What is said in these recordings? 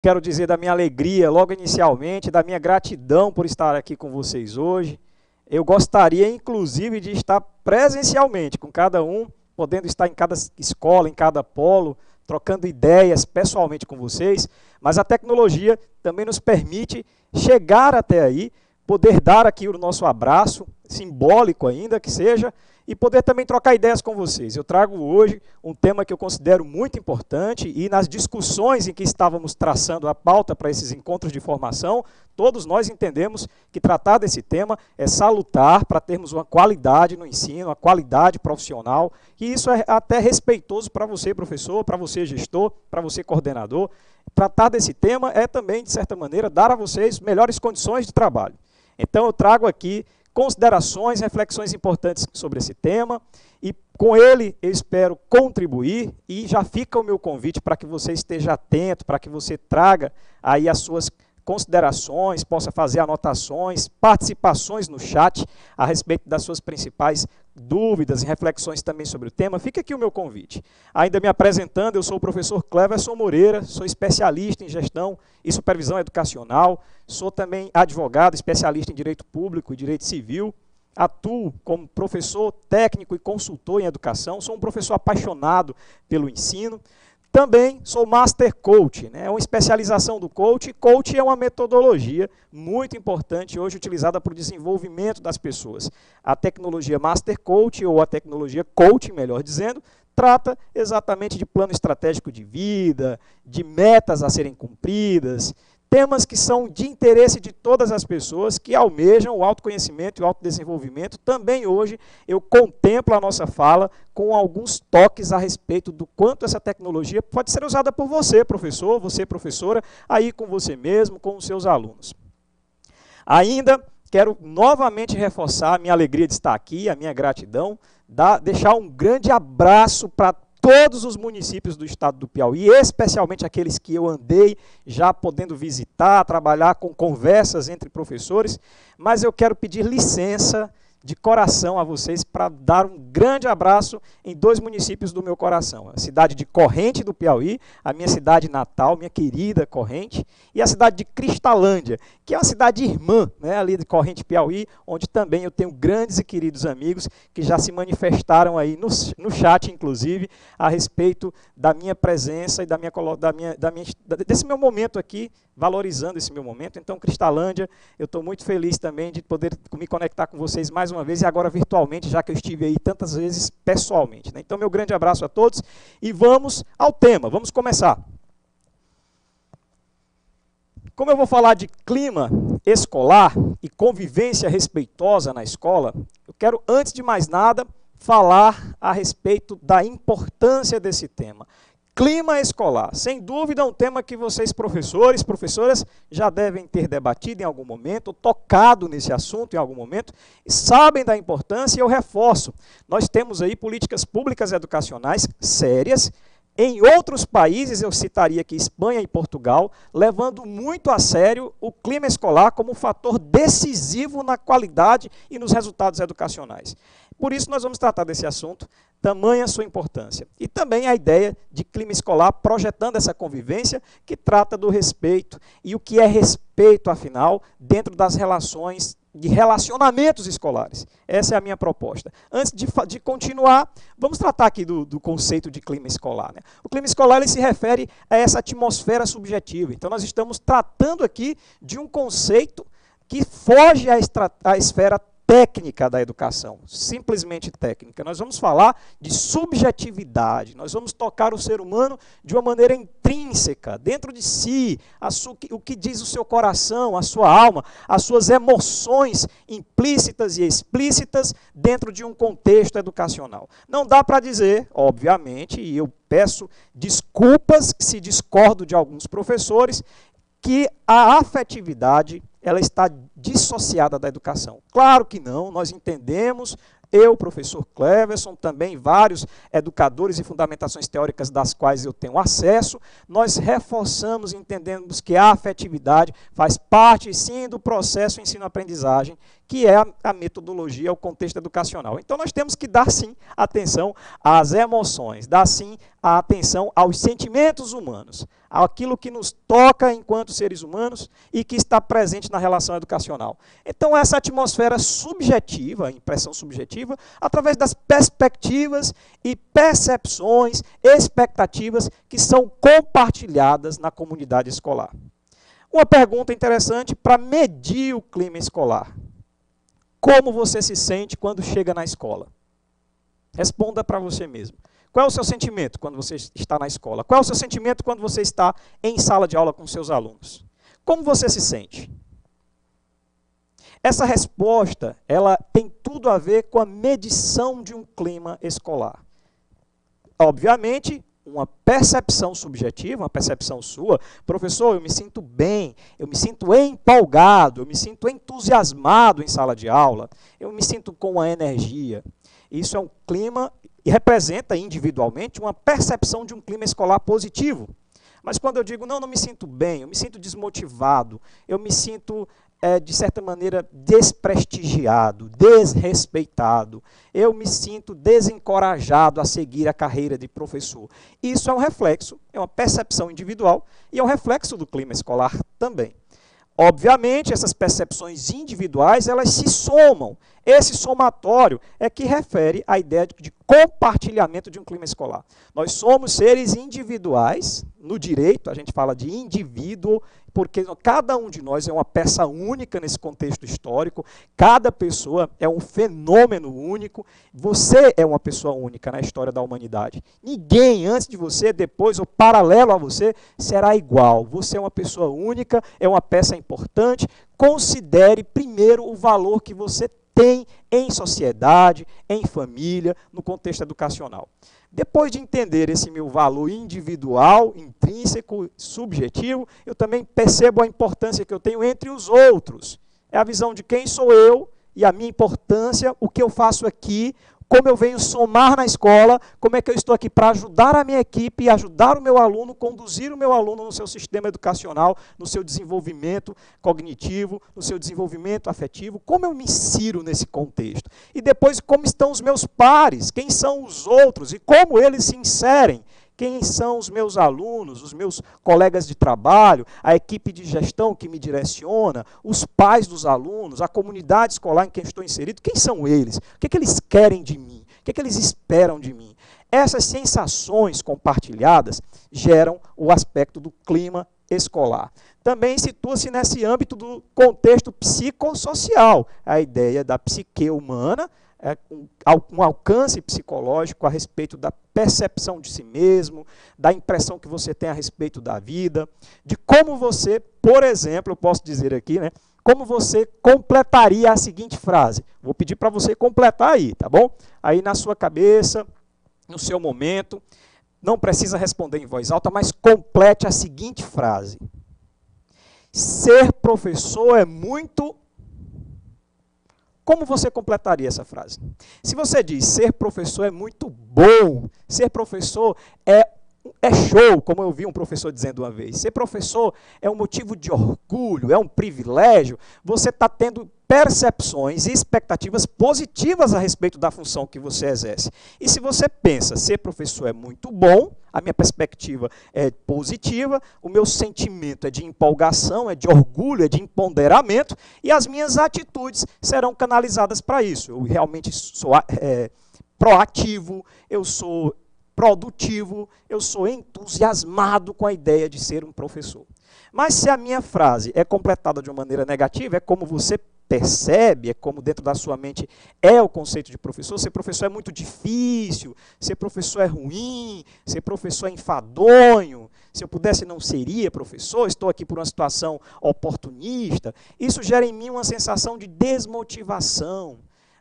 Quero dizer da minha alegria, logo inicialmente, da minha gratidão por estar aqui com vocês hoje. Eu gostaria, inclusive, de estar presencialmente com cada um, podendo estar em cada escola, em cada polo, trocando ideias pessoalmente com vocês, mas a tecnologia também nos permite chegar até aí, poder dar aqui o nosso abraço, simbólico ainda que seja, e poder também trocar ideias com vocês. Eu trago hoje um tema que eu considero muito importante e nas discussões em que estávamos traçando a pauta para esses encontros de formação, todos nós entendemos que tratar desse tema é salutar para termos uma qualidade no ensino, uma qualidade profissional, e isso é até respeitoso para você, professor, para você, gestor, para você, coordenador. Tratar desse tema é também, de certa maneira, dar a vocês melhores condições de trabalho. Então eu trago aqui considerações, reflexões importantes sobre esse tema e com ele eu espero contribuir e já fica o meu convite para que você esteja atento, para que você traga aí as suas considerações, possa fazer anotações, participações no chat a respeito das suas principais dúvidas e reflexões também sobre o tema. Fica aqui o meu convite. Ainda me apresentando, eu sou o professor Cleverson Moreira, sou especialista em gestão e supervisão educacional, sou também advogado, especialista em direito público e direito civil, atuo como professor técnico e consultor em educação, sou um professor apaixonado pelo ensino. Também sou Master Coach, né? É uma especialização do coach. Coach é uma metodologia muito importante hoje utilizada para o desenvolvimento das pessoas. A tecnologia Master Coach, ou a tecnologia Coach, melhor dizendo, trata exatamente de plano estratégico de vida, de metas a serem cumpridas, temas que são de interesse de todas as pessoas que almejam o autoconhecimento e o autodesenvolvimento. Também hoje eu contemplo a nossa fala com alguns toques a respeito do quanto essa tecnologia pode ser usada por você, professor, você, professora, aí com você mesmo, com os seus alunos. Ainda quero novamente reforçar a minha alegria de estar aqui, a minha gratidão, deixar um grande abraço para todos os municípios do estado do Piauí, especialmente aqueles que eu andei já podendo visitar, trabalhar com conversas entre professores, mas eu quero pedir licença de coração a vocês para dar um grande abraço em dois municípios do meu coração. A cidade de Corrente do Piauí, a minha cidade natal, minha querida Corrente, e a cidade de Cristalândia, que é uma cidade irmã, né, ali de Corrente, Piauí, onde também eu tenho grandes e queridos amigos que já se manifestaram aí no chat, inclusive, a respeito da minha presença e desse meu momento aqui, valorizando esse meu momento. Então, Cristalândia, eu estou muito feliz também de poder me conectar com vocês mais uma vez e agora virtualmente, já que eu estive aí tantas vezes pessoalmente, né? Então, meu grande abraço a todos e vamos ao tema, vamos começar. Como eu vou falar de clima escolar e convivência respeitosa na escola, eu quero, antes de mais nada, falar a respeito da importância desse tema. Clima escolar, sem dúvida é um tema que vocês, professores, professoras, já devem ter debatido em algum momento, tocado nesse assunto em algum momento, e sabem da importância e eu reforço. Nós temos aí políticas públicas educacionais sérias. Em outros países, eu citaria aqui Espanha e Portugal, levando muito a sério o clima escolar como um fator decisivo na qualidade e nos resultados educacionais. Por isso, nós vamos tratar desse assunto, tamanha sua importância. E também a ideia de clima escolar projetando essa convivência que trata do respeito. E o que é respeito, afinal, dentro das relações de relacionamentos escolares. Essa é a minha proposta. Antes de continuar, vamos tratar aqui do conceito de clima escolar, né? O clima escolar ele se refere a essa atmosfera subjetiva. Então, nós estamos tratando aqui de um conceito que foge à esfera técnica da educação, simplesmente técnica. Nós vamos falar de subjetividade, nós vamos tocar o ser humano de uma maneira intrínseca, dentro de si, o que diz o seu coração, a sua alma, as suas emoções implícitas e explícitas dentro de um contexto educacional. Não dá para dizer, obviamente, e eu peço desculpas se discordo de alguns professores, que a afetividade ela está dissociada da educação. Claro que não, nós entendemos, eu, professor Cleverson, também vários educadores e fundamentações teóricas das quais eu tenho acesso, nós reforçamos e entendemos que a afetividade faz parte, sim, do processo ensino-aprendizagem que é a metodologia, o contexto educacional. Então, nós temos que dar, sim, atenção às emoções, dar, sim, a atenção aos sentimentos humanos, àquilo que nos toca enquanto seres humanos e que está presente na relação educacional. Então, essa atmosfera subjetiva, a impressão subjetiva, através das perspectivas e percepções, expectativas que são compartilhadas na comunidade escolar. Uma pergunta interessante para medir o clima escolar. Como você se sente quando chega na escola? Responda para você mesmo. Qual é o seu sentimento quando você está na escola? Qual é o seu sentimento quando você está em sala de aula com seus alunos? Como você se sente? Essa resposta, ela tem tudo a ver com a medição de um clima escolar. Obviamente, uma percepção subjetiva, uma percepção sua, professor, eu me sinto bem, eu me sinto empolgado, eu me sinto entusiasmado em sala de aula, eu me sinto com uma energia. Isso é um clima e representa individualmente uma percepção de um clima escolar positivo. Mas quando eu digo, não me sinto bem, eu me sinto desmotivado, eu me sinto, de certa maneira, desprestigiado, desrespeitado, eu me sinto desencorajado a seguir a carreira de professor. Isso é um reflexo, é uma percepção individual e é um reflexo do clima escolar também. Obviamente, essas percepções individuais, elas se somam. Esse somatório é que refere à ideia de compartilhamento de um clima escolar. Nós somos seres individuais, no direito a gente fala de indivíduo, porque cada um de nós é uma peça única nesse contexto histórico, cada pessoa é um fenômeno único, você é uma pessoa única na história da humanidade. Ninguém antes de você, depois ou paralelo a você, será igual. Você é uma pessoa única, é uma peça importante, considere primeiro o valor que você tem em sociedade, em família, no contexto educacional. Depois de entender esse meu valor individual, intrínseco, subjetivo, eu também percebo a importância que eu tenho entre os outros. É a visão de quem sou eu e a minha importância, o que eu faço aqui, como eu venho somar na escola, como é que eu estou aqui para ajudar a minha equipe e ajudar o meu aluno, conduzir o meu aluno no seu sistema educacional, no seu desenvolvimento cognitivo, no seu desenvolvimento afetivo, como eu me insiro nesse contexto. E depois, como estão os meus pares, quem são os outros e como eles se inserem. Quem são os meus alunos, os meus colegas de trabalho, a equipe de gestão que me direciona, os pais dos alunos, a comunidade escolar em que estou inserido, quem são eles? O que eles querem de mim? O que eles esperam de mim? Essas sensações compartilhadas geram o aspecto do clima escolar. Também situa-se nesse âmbito do contexto psicossocial, a ideia da psique humana, um alcance psicológico a respeito da percepção de si mesmo, da impressão que você tem a respeito da vida, de como você, por exemplo, eu posso dizer aqui, né, como você completaria a seguinte frase. Vou pedir para você completar aí, tá bom? Aí na sua cabeça, no seu momento, não precisa responder em voz alta, mas complete a seguinte frase. Ser professor é muito... Como você completaria essa frase? Se você diz, ser professor é muito bom, ser professor é show, como eu vi um professor dizendo uma vez, ser professor é um motivo de orgulho, é um privilégio, você está tendo percepções e expectativas positivas a respeito da função que você exerce. E se você pensa, ser professor é muito bom, a minha perspectiva é positiva, o meu sentimento é de empolgação, é de orgulho, é de empoderamento, e as minhas atitudes serão canalizadas para isso. Eu realmente sou proativo, eu sou produtivo, eu sou entusiasmado com a ideia de ser um professor. Mas se a minha frase é completada de uma maneira negativa, é como você percebe, é como dentro da sua mente é o conceito de professor. Ser professor é muito difícil, ser professor é ruim, ser professor é enfadonho, se eu pudesse não seria professor, estou aqui por uma situação oportunista. Isso gera em mim uma sensação de desmotivação.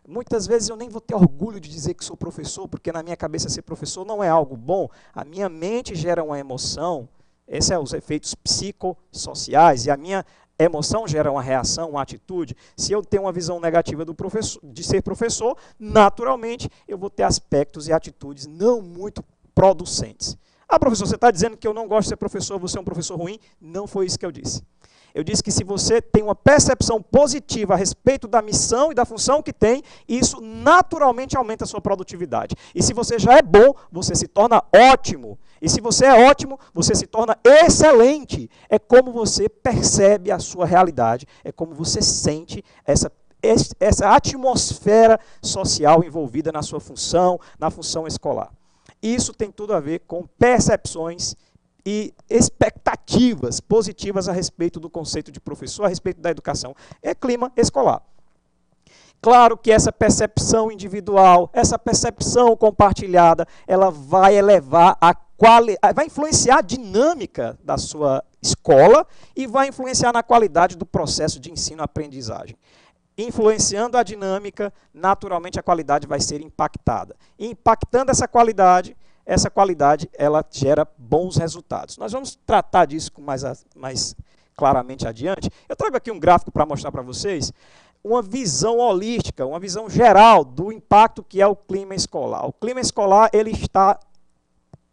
Muitas vezes eu nem vou ter orgulho de dizer que sou professor, porque na minha cabeça ser professor não é algo bom. A minha mente gera uma emoção, esses são os efeitos psicossociais, e a minha emoção gera uma reação, uma atitude. Se eu tenho uma visão negativa do professor, de ser professor, naturalmente eu vou ter aspectos e atitudes não muito producentes. Ah, professor, você está dizendo que eu não gosto de ser professor, você é um professor ruim? Não foi isso que eu disse. Eu disse que se você tem uma percepção positiva a respeito da missão e da função que tem, isso naturalmente aumenta a sua produtividade. E se você já é bom, você se torna ótimo. E se você é ótimo, você se torna excelente. É como você percebe a sua realidade, é como você sente essa atmosfera social envolvida na sua função, na função escolar. Isso tem tudo a ver com percepções e expectativas positivas a respeito do conceito de professor, a respeito da educação. É clima escolar. Claro que essa percepção individual, essa percepção compartilhada, ela vai elevar vai influenciar a dinâmica da sua escola e vai influenciar na qualidade do processo de ensino-aprendizagem. Influenciando a dinâmica, naturalmente a qualidade vai ser impactada. E impactando essa qualidade ela gera bons resultados. Nós vamos tratar disso com mais claramente adiante. Eu trago aqui um gráfico para mostrar para vocês uma visão holística, uma visão geral do impacto que é o clima escolar. O clima escolar ele está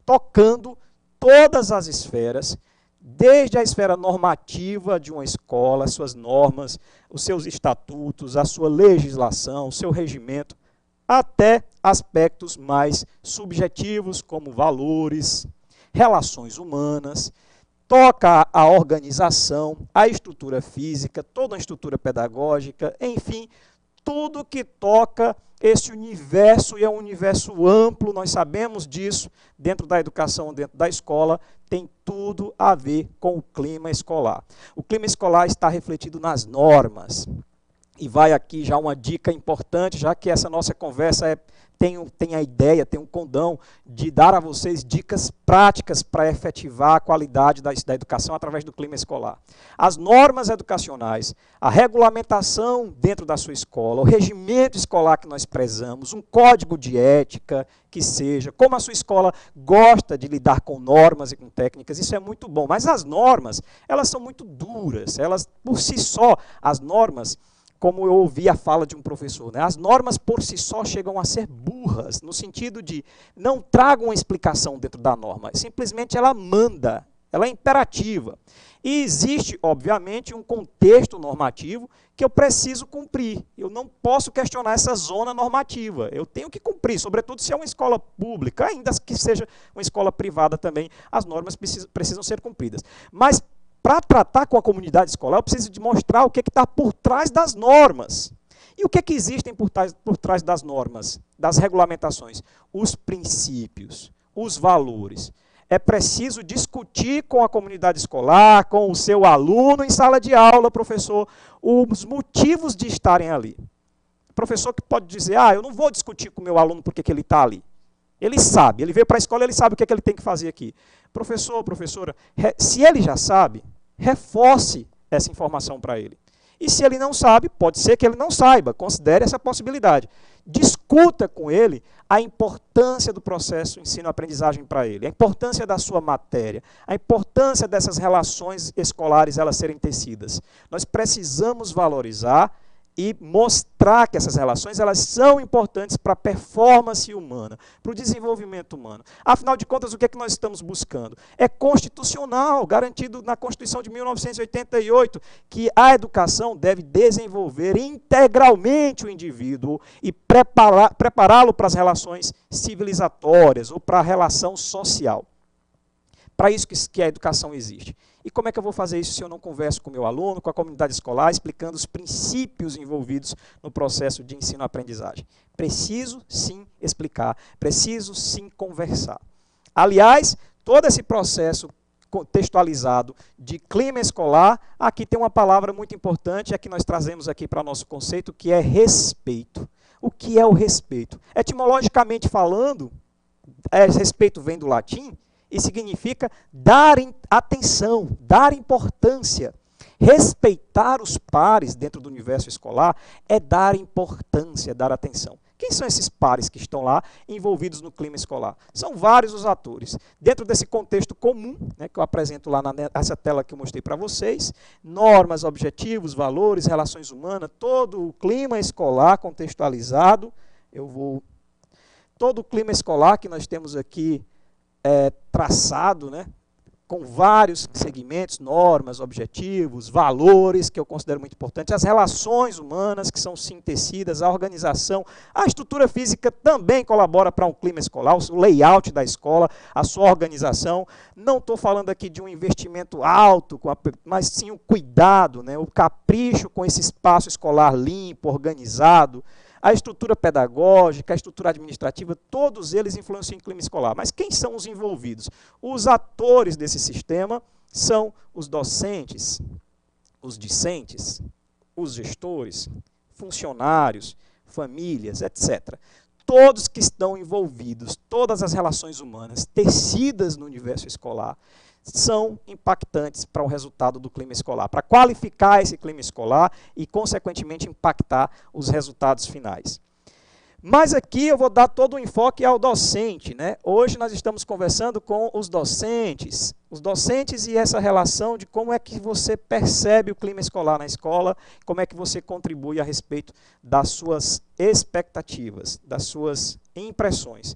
tocando todas as esferas, desde a esfera normativa de uma escola, as suas normas, os seus estatutos, a sua legislação, o seu regimento, até aspectos mais subjetivos, como valores, relações humanas, toca a organização, a estrutura física, toda a estrutura pedagógica, enfim, tudo que toca esse universo, e é um universo amplo, nós sabemos disso, dentro da educação, dentro da escola, tem tudo a ver com o clima escolar. O clima escolar está refletido nas normas. E vai aqui já uma dica importante, já que essa nossa conversa tem a ideia, tem um condão de dar a vocês dicas práticas para efetivar a qualidade da educação através do clima escolar. As normas educacionais, a regulamentação dentro da sua escola, o regimento escolar que nós prezamos, um código de ética que seja, como a sua escola gosta de lidar com normas e com técnicas, isso é muito bom. Mas as normas, elas são muito duras, elas por si só, as normas, como eu ouvi a fala de um professor, né? As normas por si só chegam a ser burras, no sentido de não tragam uma explicação dentro da norma, simplesmente ela manda, ela é imperativa. E existe, obviamente, um contexto normativo que eu preciso cumprir. Eu não posso questionar essa zona normativa, eu tenho que cumprir, sobretudo se é uma escola pública, ainda que seja uma escola privada também, as normas precisam ser cumpridas. Mas para tratar com a comunidade escolar, eu preciso de mostrar o que está por trás das normas. E o que existem por trás das normas, das regulamentações? Os princípios, os valores. É preciso discutir com a comunidade escolar, com o seu aluno em sala de aula, professor, os motivos de estarem ali. O professor que pode dizer, eu não vou discutir com o meu aluno porque ele está ali. Ele sabe, ele veio para a escola, ele sabe o que ele tem que fazer aqui. Professor, professora, se ele já sabe, reforce essa informação para ele. E se ele não sabe, pode ser que ele não saiba, considere essa possibilidade. Discuta com ele a importância do processo ensino-aprendizagem para ele, a importância da sua matéria, a importância dessas relações escolares elas serem tecidas. Nós precisamos valorizar e mostrar que essas relações elas são importantes para a performance humana, para o desenvolvimento humano. Afinal de contas, o que é que nós estamos buscando? É constitucional, garantido na Constituição de 1988, que a educação deve desenvolver integralmente o indivíduo e prepará-lo para as relações civilizatórias ou para a relação social. Para isso que a educação existe. E como é que eu vou fazer isso se eu não converso com o meu aluno, com a comunidade escolar, explicando os princípios envolvidos no processo de ensino-aprendizagem? Preciso, sim, explicar. Preciso, sim, conversar. Aliás, todo esse processo contextualizado de clima escolar, aqui tem uma palavra muito importante, é que nós trazemos aqui para o nosso conceito, que é respeito. O que é o respeito? Etimologicamente falando, respeito vem do latim, e significa dar atenção, dar importância. Respeitar os pares dentro do universo escolar é dar importância, dar atenção. Quem são esses pares que estão lá envolvidos no clima escolar? São vários os atores. Dentro desse contexto comum, né, que eu apresento lá nessa tela que eu mostrei para vocês, normas, objetivos, valores, relações humanas, todo o clima escolar contextualizado, todo o clima escolar que nós temos aqui traçado, né, com vários segmentos, normas, objetivos, valores, que eu considero muito importante, as relações humanas que são sim tecidas, a organização, a estrutura física também colabora para um clima escolar, o layout da escola, a sua organização. Não estou falando aqui de um investimento alto, mas sim o cuidado, né, o capricho com esse espaço escolar limpo, organizado, a estrutura pedagógica, a estrutura administrativa, todos eles influenciam o clima escolar. Mas quem são os envolvidos? Os atores desse sistema são os docentes, os discentes, os gestores, funcionários, famílias, etc. Todos que estão envolvidos, todas as relações humanas tecidas no universo escolar, são impactantes para o resultado do clima escolar, para qualificar esse clima escolar e, consequentemente, impactar os resultados finais. Mas aqui eu vou dar todo o enfoque ao docente, né? Hoje nós estamos conversando com os docentes e essa relação de como é que você percebe o clima escolar na escola, como é que você contribui a respeito das suas expectativas, das suas impressões.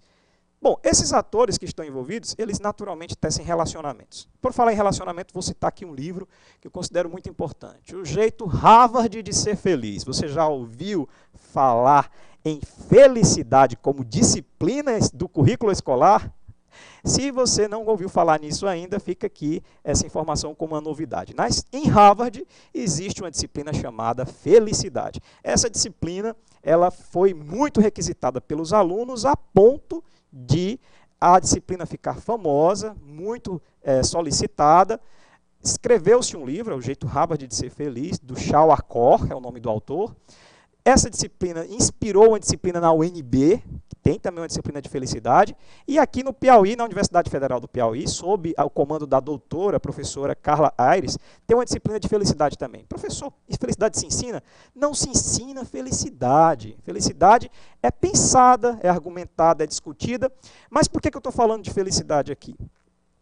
Bom, esses atores que estão envolvidos, eles naturalmente tecem relacionamentos. Por falar em relacionamento, vou citar aqui um livro que eu considero muito importante. O Jeito Harvard de Ser Feliz. Você já ouviu falar em felicidade como disciplina do currículo escolar? Se você não ouviu falar nisso ainda, fica aqui essa informação como uma novidade. Em Harvard existe uma disciplina chamada felicidade. Essa disciplina ela foi muito requisitada pelos alunos a ponto de a disciplina ficar famosa, muito solicitada. Escreveu-se um livro, O Jeito Harvard de Ser Feliz, do Shal Achor, é o nome do autor. Essa disciplina inspirou uma disciplina na UNB, que tem também uma disciplina de felicidade, e aqui no Piauí, na Universidade Federal do Piauí, sob o comando da doutora, professora Carla Aires, tem uma disciplina de felicidade também. Professor, e felicidade se ensina? Não se ensina felicidade. Felicidade é pensada, é argumentada, é discutida, mas por que eu estou falando de felicidade aqui?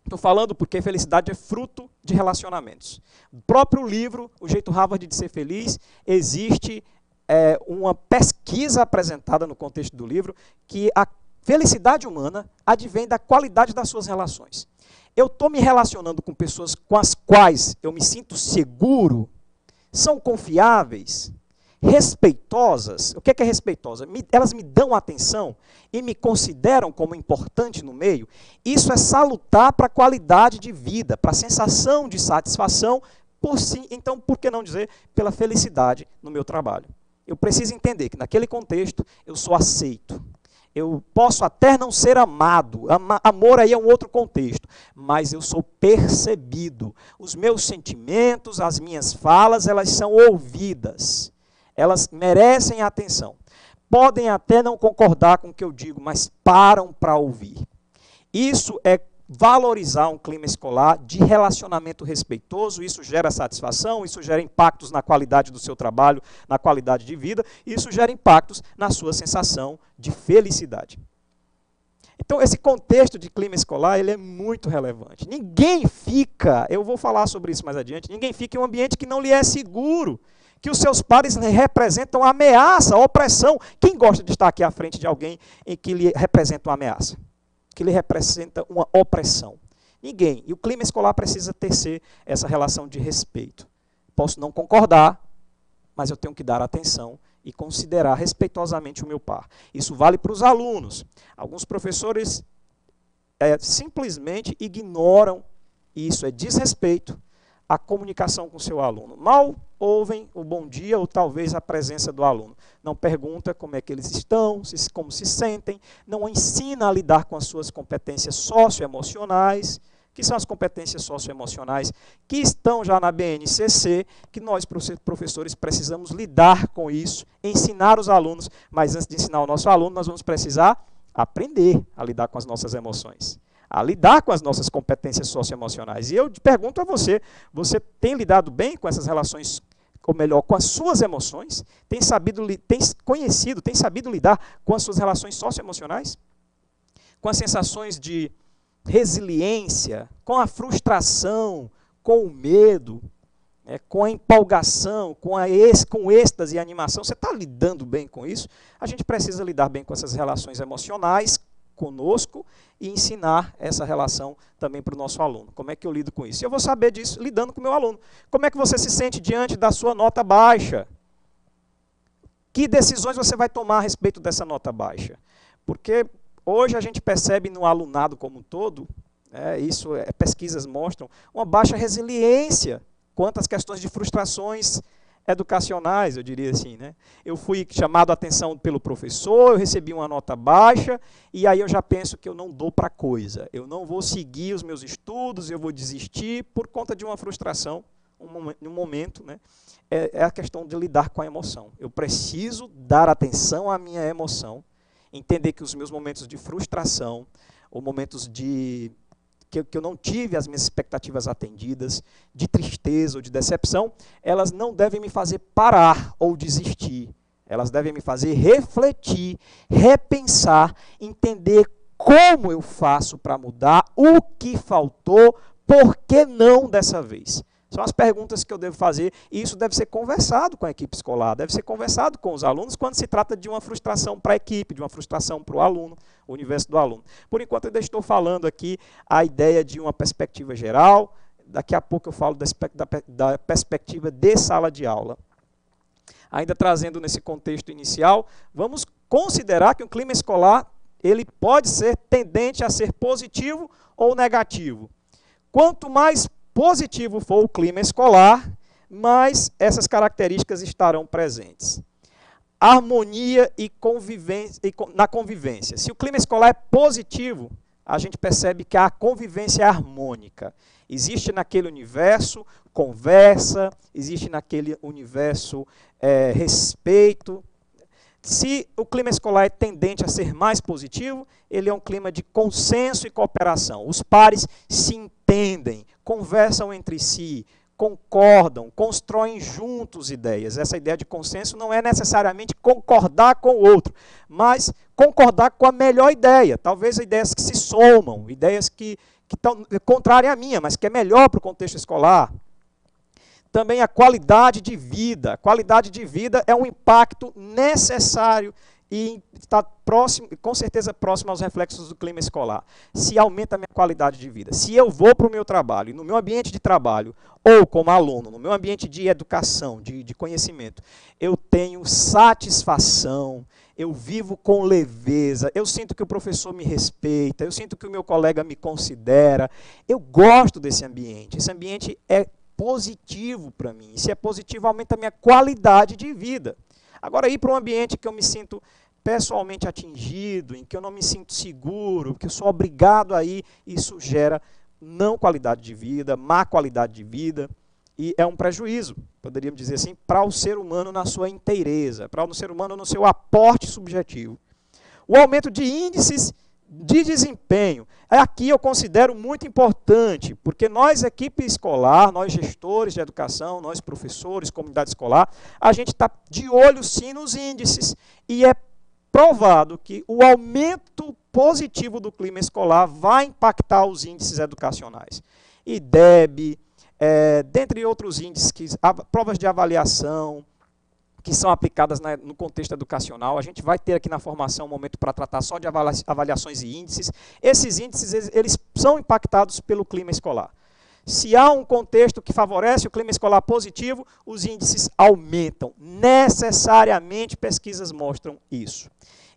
Estou falando porque felicidade é fruto de relacionamentos. No próprio livro, O Jeito Harvard de Ser Feliz, existe uma pesquisa apresentada no contexto do livro que a felicidade humana advém da qualidade das suas relações. Eu estou me relacionando com pessoas com as quais eu me sinto seguro, são confiáveis, respeitosas. O que é respeitosa? Elas me dão atenção e me consideram como importante no meio. Isso é salutar para a qualidade de vida, para a sensação de satisfação, então por que não dizer pela felicidade no meu trabalho? Eu preciso entender que naquele contexto eu sou aceito. Eu posso até não ser amado, amor aí é um outro contexto, mas eu sou percebido. Os meus sentimentos, as minhas falas, elas são ouvidas. Elas merecem atenção. Podem até não concordar com o que eu digo, mas param para ouvir. Isso é valorizar um clima escolar de relacionamento respeitoso, isso gera satisfação, isso gera impactos na qualidade do seu trabalho, na qualidade de vida, e isso gera impactos na sua sensação de felicidade. Então, esse contexto de clima escolar ele é muito relevante. Ninguém fica, eu vou falar sobre isso mais adiante, ninguém fica em um ambiente que não lhe é seguro, que os seus pares representam ameaça, opressão. Quem gosta de estar aqui à frente de alguém em que lhe representa uma ameaça? Que lhe representa uma opressão? Ninguém. E o clima escolar precisa tecer essa relação de respeito. Posso não concordar, mas eu tenho que dar atenção e considerar respeitosamente o meu par. Isso vale para os alunos. Alguns professores simplesmente ignoram isso, é desrespeito à comunicação com o seu aluno. Mal ouvem o bom dia ou talvez a presença do aluno. Não pergunta como é que eles estão, como se sentem, não ensina a lidar com as suas competências socioemocionais, que são as competências socioemocionais que estão já na BNCC, que nós, professores, precisamos lidar com isso, ensinar os alunos, mas antes de ensinar o nosso aluno, nós vamos precisar aprender a lidar com as nossas emoções, a lidar com as nossas competências socioemocionais. E eu pergunto a você, você tem lidado bem com essas relações, ou melhor, com as suas emoções? Tem sabido lidar com as suas relações socioemocionais? Com as sensações de resiliência, com a frustração, com o medo, com a empolgação, com o êxtase e a animação? Você está lidando bem com isso? A gente precisa lidar bem com essas relações emocionais, conosco e ensinar essa relação também para o nosso aluno. Como é que eu lido com isso? Eu vou saber disso lidando com o meu aluno. Como é que você se sente diante da sua nota baixa? Que decisões você vai tomar a respeito dessa nota baixa? Porque hoje a gente percebe no alunado como um todo, pesquisas mostram, uma baixa resiliência quanto às questões de frustrações educacionais, eu diria assim, né? Eu fui chamado a atenção pelo professor, eu recebi uma nota baixa, e aí eu já penso que eu não dou para coisa. Eu não vou seguir os meus estudos, eu vou desistir por conta de uma frustração, um momento, né? É a questão de lidar com a emoção. Eu preciso dar atenção à minha emoção, entender que os meus momentos de frustração, ou momentos de que eu não tive as minhas expectativas atendidas, de tristeza ou de decepção, elas não devem me fazer parar ou desistir. Elas devem me fazer refletir, repensar, entender como eu faço para mudar, o que faltou, por que não dessa vez. São as perguntas que eu devo fazer, e isso deve ser conversado com a equipe escolar, deve ser conversado com os alunos quando se trata de uma frustração para a equipe, de uma frustração para o aluno, o universo do aluno. Por enquanto, eu ainda estou falando aqui a ideia de uma perspectiva geral, daqui a pouco eu falo da perspectiva de sala de aula. Ainda trazendo nesse contexto inicial, vamos considerar que o clima escolar ele pode ser tendente a ser positivo ou negativo. Quanto mais positivo for o clima escolar, mais essas características estarão presentes. Harmonia e convivência, na convivência. Se o clima escolar é positivo, a gente percebe que a convivência é harmônica. Existe naquele universo conversa, existe naquele universo respeito. Se o clima escolar é tendente a ser mais positivo, ele é um clima de consenso e cooperação. Os pares se entendem, conversam entre si, concordam, constroem juntos ideias. Essa ideia de consenso não é necessariamente concordar com o outro, mas concordar com a melhor ideia. Talvez ideias que se somam, ideias que estão contrárias à minha, mas que é melhor para o contexto escolar. Também a qualidade de vida. A qualidade de vida é um impacto necessário e está próximo, com certeza próximo aos reflexos do clima escolar. Se aumenta a minha qualidade de vida, se eu vou para o meu trabalho, no meu ambiente de trabalho, ou como aluno, no meu ambiente de educação, de conhecimento, eu tenho satisfação, eu vivo com leveza, eu sinto que o professor me respeita, eu sinto que o meu colega me considera, eu gosto desse ambiente, esse ambiente é positivo para mim. Se é positivo, aumenta a minha qualidade de vida. Agora, ir para um ambiente que eu me sinto pessoalmente atingido, em que eu não me sinto seguro, que eu sou obrigado a ir, isso gera não qualidade de vida, má qualidade de vida, e é um prejuízo, poderíamos dizer assim, para o ser humano na sua inteireza, para o ser humano no seu aporte subjetivo. O aumento de índices de desempenho. Aqui eu considero muito importante, porque nós, equipe escolar, nós gestores de educação, nós professores, comunidade escolar, a gente está de olho sim nos índices. E é provado que o aumento positivo do clima escolar vai impactar os índices educacionais. IDEB, dentre outros índices, provas de avaliação, que são aplicadas no contexto educacional. A gente vai ter aqui na formação um momento para tratar só de avaliações e índices. Esses índices eles são impactados pelo clima escolar. Se há um contexto que favorece o clima escolar positivo, os índices aumentam. Necessariamente, pesquisas mostram isso.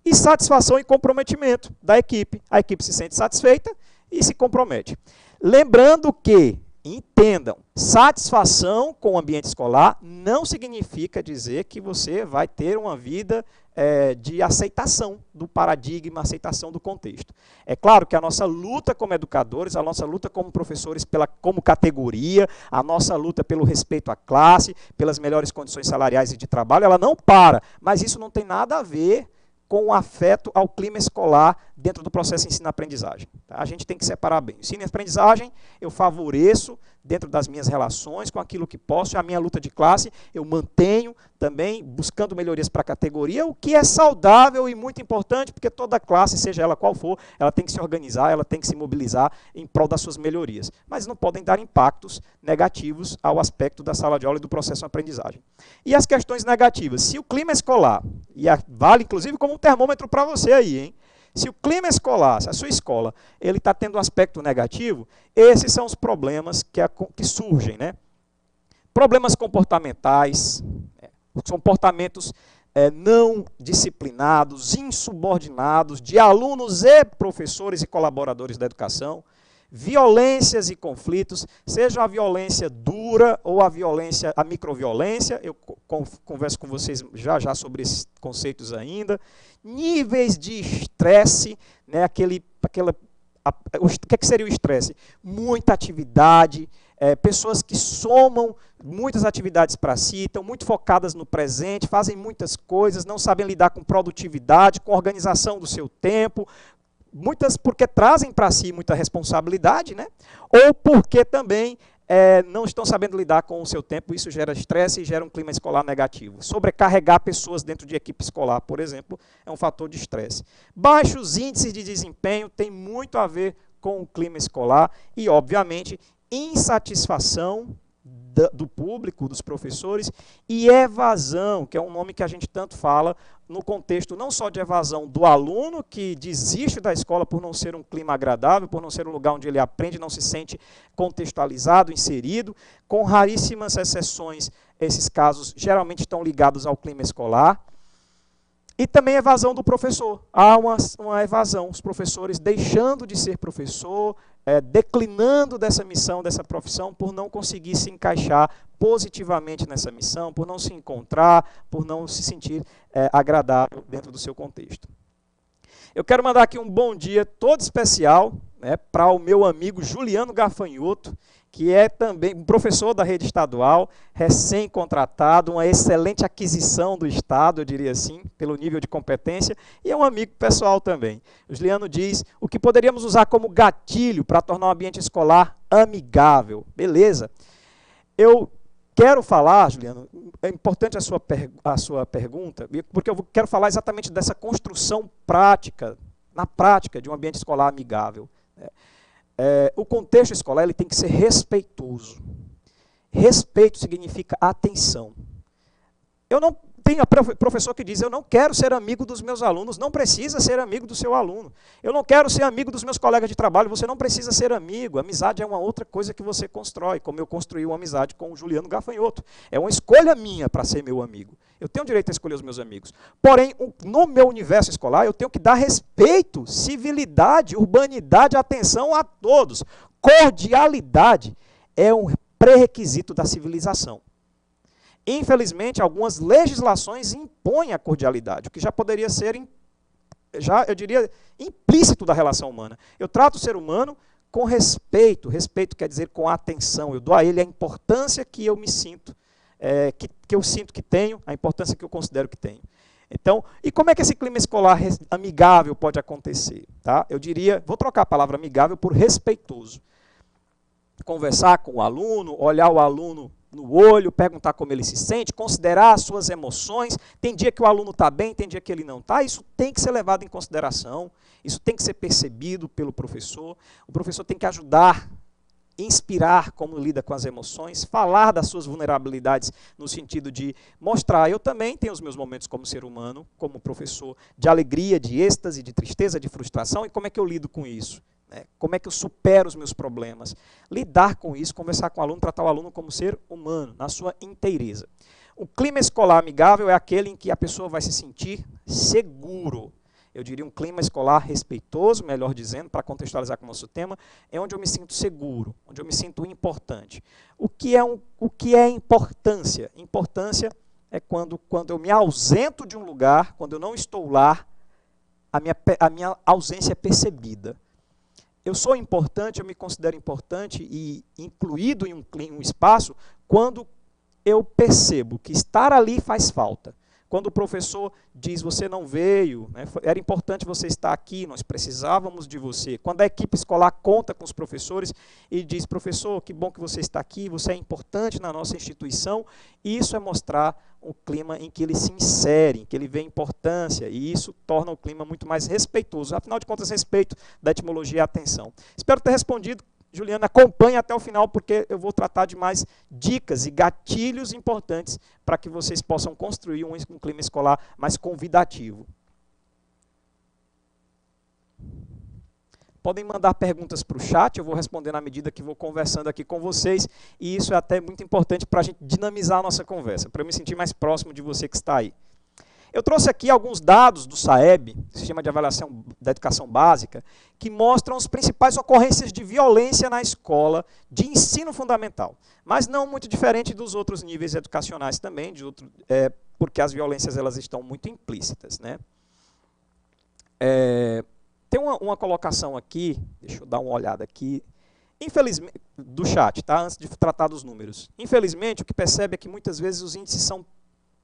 E satisfação e comprometimento da equipe. A equipe se sente satisfeita e se compromete. Lembrando que, entendam, satisfação com o ambiente escolar não significa dizer que você vai ter uma vida de aceitação do paradigma, aceitação do contexto. É claro que a nossa luta como educadores, a nossa luta como professores como categoria, a nossa luta pelo respeito à classe, pelas melhores condições salariais e de trabalho, ela não para, mas isso não tem nada a ver com o afeto ao clima escolar dentro do processo de ensino-aprendizagem. Tá? A gente tem que separar bem. Ensino e aprendizagem eu favoreço dentro das minhas relações com aquilo que posso, a minha luta de classe eu mantenho também buscando melhorias para a categoria, o que é saudável e muito importante, porque toda classe, seja ela qual for, ela tem que se organizar, ela tem que se mobilizar em prol das suas melhorias. Mas não podem dar impactos negativos ao aspecto da sala de aula e do processo de aprendizagem. E as questões negativas, se o clima escolar, e vale inclusive como um termômetro para você aí, hein? Se o clima escolar, se a sua escola, ele está tendo um aspecto negativo, esses são os problemas que surgem, né? Problemas comportamentais, comportamentos não disciplinados, insubordinados, de alunos e professores e colaboradores da educação, violências e conflitos, seja a violência dura ou a microviolência, eu converso com vocês já sobre esses conceitos ainda, níveis de estresse, né, o que seria o estresse? Muita atividade, pessoas que somam muitas atividades para si, estão muito focadas no presente, fazem muitas coisas, não sabem lidar com produtividade, com organização do seu tempo, muitas porque trazem para si muita responsabilidade, né? Ou porque também não estão sabendo lidar com o seu tempo, isso gera estresse e gera um clima escolar negativo. Sobrecarregar pessoas dentro de equipe escolar, por exemplo, é um fator de estresse. Baixos índices de desempenho tem muito a ver com o clima escolar e, obviamente, insatisfação do público, dos professores, e evasão, que é um nome que a gente tanto fala no contexto não só de evasão do aluno, que desiste da escola por não ser um clima agradável, por não ser um lugar onde ele aprende, não se sente contextualizado, inserido, com raríssimas exceções, esses casos geralmente estão ligados ao clima escolar, e também evasão do professor. Há uma evasão, os professores deixando de ser professor, declinando dessa missão, dessa profissão, por não conseguir se encaixar positivamente nessa missão, por não se encontrar, por não se sentir agradável dentro do seu contexto. Eu quero mandar aqui um bom dia todo especial, né, para o meu amigo Juliano Gafanhoto, que é também um professor da rede estadual, recém-contratado, uma excelente aquisição do Estado, eu diria assim, pelo nível de competência, e é um amigo pessoal também. O Juliano diz o que poderíamos usar como gatilho para tornar o ambiente escolar amigável. Beleza. Eu quero falar, Juliano, é importante a sua pergunta, porque eu quero falar exatamente dessa construção prática, na prática, de um ambiente escolar amigável. O contexto escolar ele tem que ser respeitoso. Respeito significa atenção. Eu não tenho professor que diz, eu não quero ser amigo dos meus alunos, não precisa ser amigo do seu aluno. Eu não quero ser amigo dos meus colegas de trabalho, você não precisa ser amigo. Amizade é uma outra coisa que você constrói, como eu construí uma amizade com o Juliano Gafanhoto. É uma escolha minha para ser meu amigo. Eu tenho direito a escolher os meus amigos. Porém, no meu universo escolar, eu tenho que dar respeito, civilidade, urbanidade, atenção a todos. Cordialidade é um pré-requisito da civilização. Infelizmente, algumas legislações impõem a cordialidade, o que já poderia ser, eu diria, implícito da relação humana. Eu trato o ser humano com respeito, respeito quer dizer com atenção, eu dou a ele a importância que eu me sinto, que eu sinto que tenho, a importância que eu considero que tenho. Então, e como é que esse clima escolar amigável pode acontecer? Tá? Eu diria, vou trocar a palavra amigável por respeitoso. Conversar com o aluno, olhar o aluno no olho, perguntar como ele se sente, considerar as suas emoções. Tem dia que o aluno está bem, tem dia que ele não está. Isso tem que ser levado em consideração, isso tem que ser percebido pelo professor. O professor tem que ajudar, inspirar como lida com as emoções, falar das suas vulnerabilidades no sentido de mostrar, eu também tenho os meus momentos como ser humano, como professor, de alegria, de êxtase, de tristeza, de frustração, e como é que eu lido com isso? Como é que eu supero os meus problemas? Lidar com isso, conversar com o aluno, tratar o aluno como ser humano, na sua inteireza. O clima escolar amigável é aquele em que a pessoa vai se sentir seguro. Eu diria um clima escolar respeitoso, melhor dizendo, para contextualizar com o nosso tema, é onde eu me sinto seguro, onde eu me sinto importante. O que é importância? Importância é quando eu me ausento de um lugar, quando eu não estou lá, a minha ausência é percebida. Eu sou importante, eu me considero importante e incluído em um espaço quando eu percebo que estar ali faz falta. Quando o professor diz, você não veio, né, era importante você estar aqui, nós precisávamos de você. Quando a equipe escolar conta com os professores e diz, professor, que bom que você está aqui, você é importante na nossa instituição, e isso é mostrar o clima em que ele se insere, em que ele vê importância, e isso torna o clima muito mais respeitoso. Afinal de contas, respeito da etimologia é atenção. Espero ter respondido. Juliana, acompanhe até o final, porque eu vou tratar de mais dicas e gatilhos importantes para que vocês possam construir um clima escolar mais convidativo. Podem mandar perguntas para o chat, eu vou responder na medida que vou conversando aqui com vocês, e isso é até muito importante para a gente dinamizar a nossa conversa, para eu me sentir mais próximo de você que está aí. Eu trouxe aqui alguns dados do SAEB, Sistema de Avaliação da Educação Básica, que mostram as principais ocorrências de violência na escola de ensino fundamental, mas não muito diferente dos outros níveis educacionais também, porque as violências elas estão muito implícitas, né? Tem uma colocação aqui, deixa eu dar uma olhada aqui, infelizmente, do chat, tá? Antes de tratar dos números. Infelizmente, o que percebe é que muitas vezes os índices são